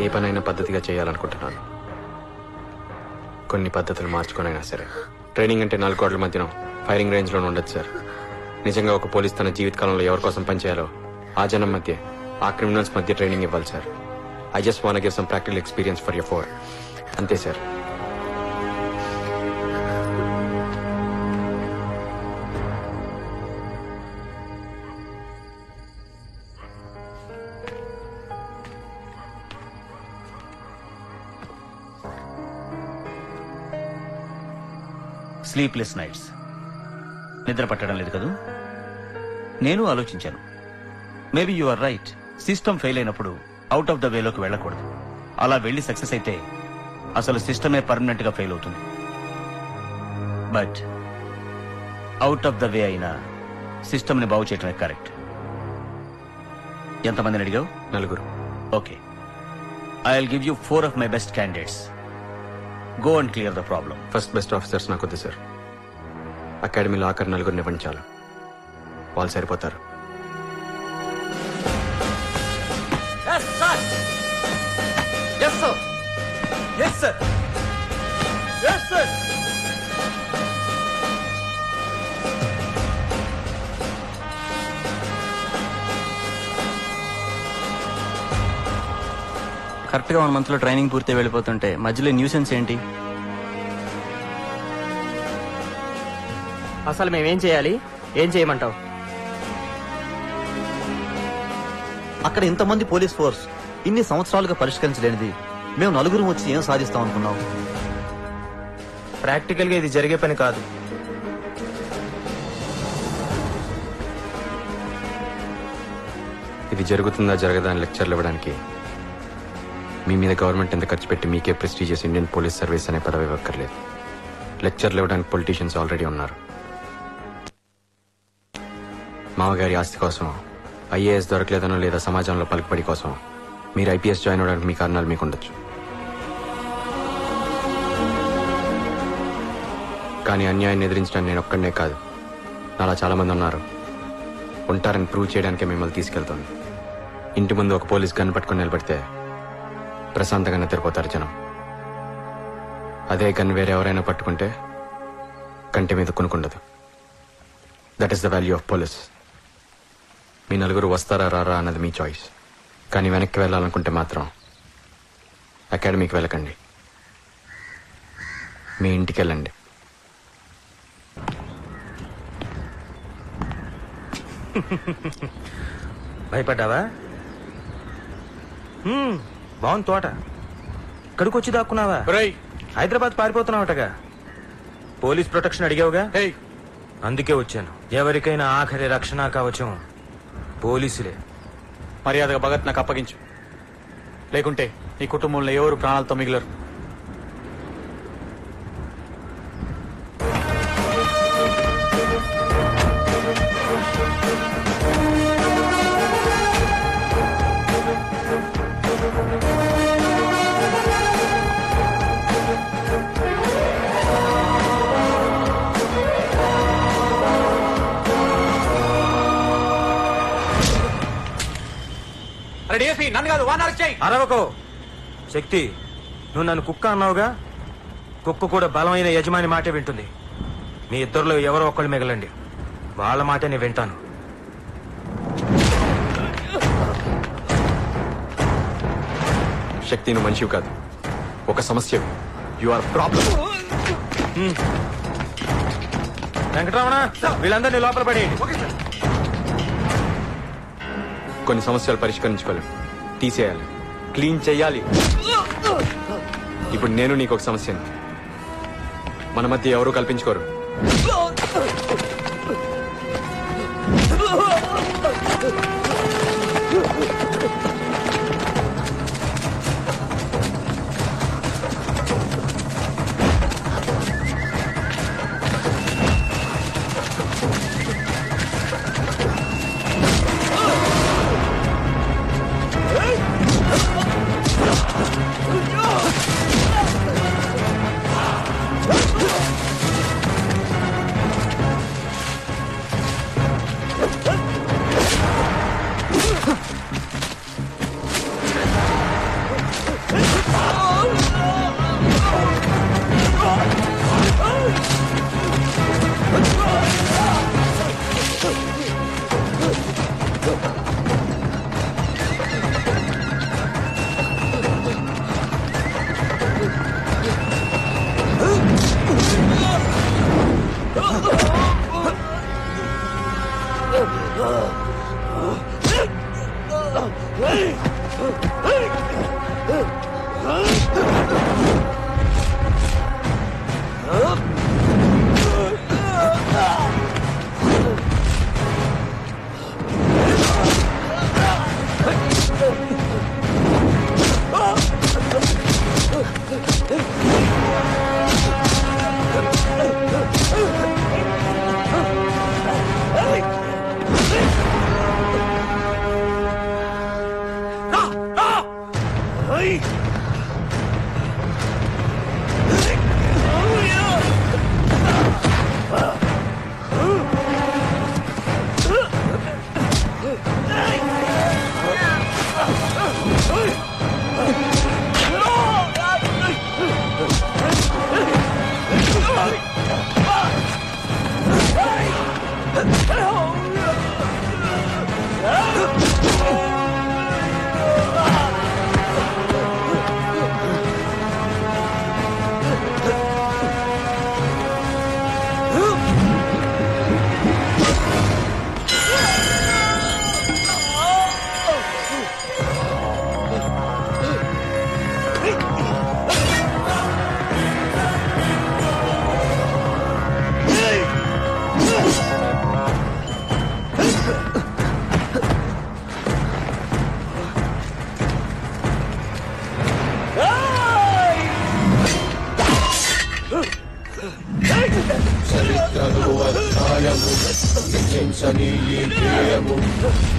ఏ పనైనా పద్ధతిగా చేయాలనుకుంటున్నాను. కొన్ని పద్ధతులు మార్చుకొనైనా సరే. ట్రైనింగ్ అంటే 4 గోడల మధ్యన ఫైరింగ్ రేంజ్లోనే ఉండదు సార్. నిజంగా ఒక పోలీస్ తన జీవితకాలంలో ఎవరి కోసం పనిచేయాలో ఆ జనం మధ్య, ఆ క్రిమినల్స్ మధ్య ట్రైనింగ్ ఇవ్వాలి sir. I just want to give some practical experience for your 4. అంతే సార్. Sleepless nights. నిద్ర పట్టడం లేదు కదూ? నేను ఆలోచించాను. Maybe you are right. System fail అయినప్పుడు అవుట్ ఆఫ్ ద వేలోకి వెళ్ళకూడదు. అలా వెళ్ళి సక్సెస్ అయితే అసలు సిస్టమే పర్మనెంట్ గా ఫెయిల్ అవుతుంది. But out of the way అయినా సిస్టమ్ ని బాగు చేయటమే కరెక్ట్. ఎంతమందిని అడిగావు? 4. Okay, I will give you 4 of my best candidates. Go and clear the problem. First best officers నాకొద్దు సార్. అకాడమీలో ఆఖరి 4 ఇవ్వండి చాలు. వాళ్ళు సరిపోతారు. Yes, sir. Yes, sir. Yes, sir. Yes, sir. Correct గా 1 month లో ట్రైనింగ్ పూర్తి వెళ్ళిపోతుంటే మధ్యలో న్యూసెన్స్ ఏంటి? అసలు మేమేం చేయాలి? ఏం చేయమంటావు? అక్కడ ఇంతమంది పోలీస్ ఫోర్స్ ఇన్ని సంవత్సరాలుగా పరిష్కరించలేనిది మేము 4 వచ్చి ఏం సాధిస్తాం అనుకున్నాం? ప్రాక్టికల్ గా ఇది జరిగే పని కాదు. ఇది జరుగుతుందా జరగదా అని లెక్చర్లు ఇవ్వడానికి మీ మీద గవర్నమెంట్ ఎంత ఖర్చు పెట్టి మీకే ప్రెస్టీజియస్ ఇండియన్ పోలీస్ సర్వీస్ అనే పదవి ఇవ్వక్కర్లేదు. లెక్చర్లు ఇవ్వడానికి పొలిటీషియన్స్ ఆల్రెడీ ఉన్నారు. మామగారి ఆస్తి కోసం, ఐఏఎస్ దొరకలేదనో లేదా సమాజంలో పలుకుబడి కోసం మీరు ఐపీఎస్ జాయిన్ అవ్వడానికి మీ కారణాలు మీకు ఉండొచ్చు. కానీ అన్యాయాన్ని ఎదిరించడానికి నేను ఒక్కడనే కాదు, నాలా చాలా మంది ఉన్నారు. ఉంటారని ప్రూవ్ చేయడానికే మిమ్మల్ని తీసుకెళ్తాను. ఇంటి ముందు ఒక పోలీస్ గన్ పట్టుకుని నిలబడితే ప్రశాంతంగా నిద్రపోతారు జనం. అదే గన్ వేరే ఎవరైనా పట్టుకుంటే కంటి మీద కొనుక్కుండదు. That is the value of police. మీ 4 వస్తారా రారా అన్నది మీ చాయిస్. కానీ వెనక్కి వెళ్ళాలనుకుంటే మాత్రం అకాడమీకి వెళ్ళకండి, మీ ఇంటికి వెళ్ళండి. భయపడ్డావా? బాగుంది తోట. ఇక్కడికి వచ్చి దాక్కున్నావా? హైదరాబాద్ పారిపోతున్నావటగా. పోలీస్ ప్రొటెక్షన్ అడిగావుగా, అందుకే వచ్చాను. ఎవరికైనా ఆఖరి రక్షణ కవచం పోలీసులే. మర్యాదగా భగత్ నాకు అప్పగించు, లేకుంటే నీ కుటుంబంలో ఎవరు ప్రాణాలతో మిగిలరు. అరవకో శక్తి. నువ్వు నన్ను కుక్క అన్నావుగా, కుక్క కూడా బలమైన యజమాని మాటే వింటుంది. మీ ఇద్దరిలో ఎవరో ఒక్కళ్ళు మిగలండి, వాళ్ళ మాటే నేను వింటాను. శక్తి నువ్వు మనిషివి కాదు, ఒక సమస్య. You are problem. వెంకటరమణ, వీళ్ళందరినీ లోపల పడేయండి. కొన్ని సమస్యలు పరిష్కరించుకోలేం, తీసేయాలి, క్లీన్ చెయ్యాలి. ఇప్పుడు నేను నీకు ఒక సమస్యను. మన మధ్య ఎవరూ కల్పించుకోరు.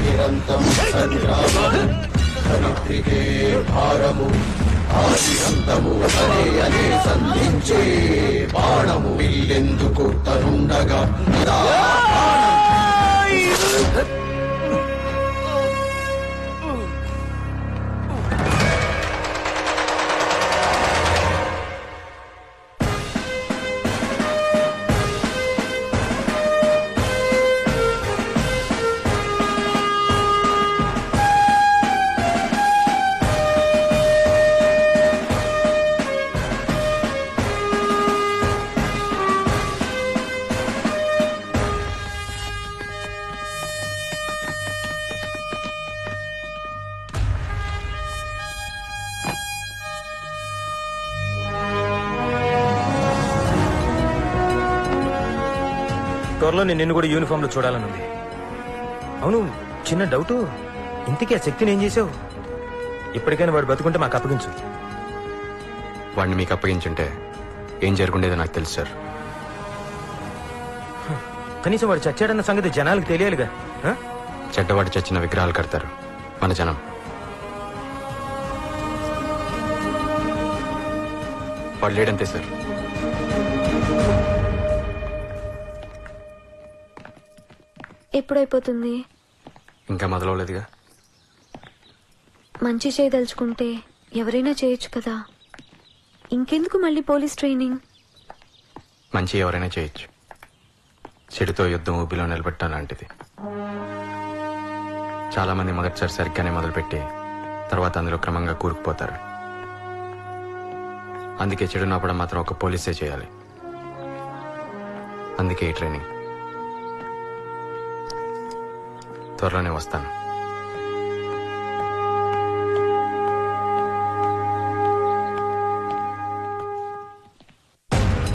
నిరంతం సంగ్రామము చరిత్రికే భారము ఆదిరంతము అనే సంధించే బాణము విల్లెందుకు తనుండగా త్వరలో నేను నిన్ను కూడా యూనిఫామ్ లో చూడాలనుంది. అవును, చిన్న డౌట్, ఇంతకీ ఆ శక్తిని ఏం చేసావు? ఇప్పటికైనా వాడు బతుకుంటే మాకు అప్పగించు. వాడిని మీకు అప్పగించుంటే ఏం జరుగుండేదో నాకు తెలుసు సార్. కనీసం వాడు చచ్చాడన్న సంగతి జనాలకు తెలియాలిగా. చెడ్డవాడు చచ్చిన విగ్రహాలు కడతారు మన జనం. వాడు లేడంతే సార్. ఎప్పుడైపోతుంది? ఇంకా మొదలవలేదుగా. మంచి చేయదలుచుకుంటే ఎవరైనా చేయొచ్చు కదా, ఇంకెందుకు మళ్ళీ పోలీస్ ట్రైనింగ్? మంచి ఎవరైనా చేయొచ్చు, చెడుతో యుద్ధం ఊబిలో నిలబెట్టడం లాంటిది. చాలా మంది మొదటిసారి సరిగ్గానే మొదలుపెట్టి తర్వాత అందులో క్రమంగా కూరుకుపోతారు. అందుకే చెడు నాపడం మాత్రం ఒక పోలీసే చేయాలి. అందుకే ఈ ట్రైనింగ్. త్వరలోనే వస్తాను.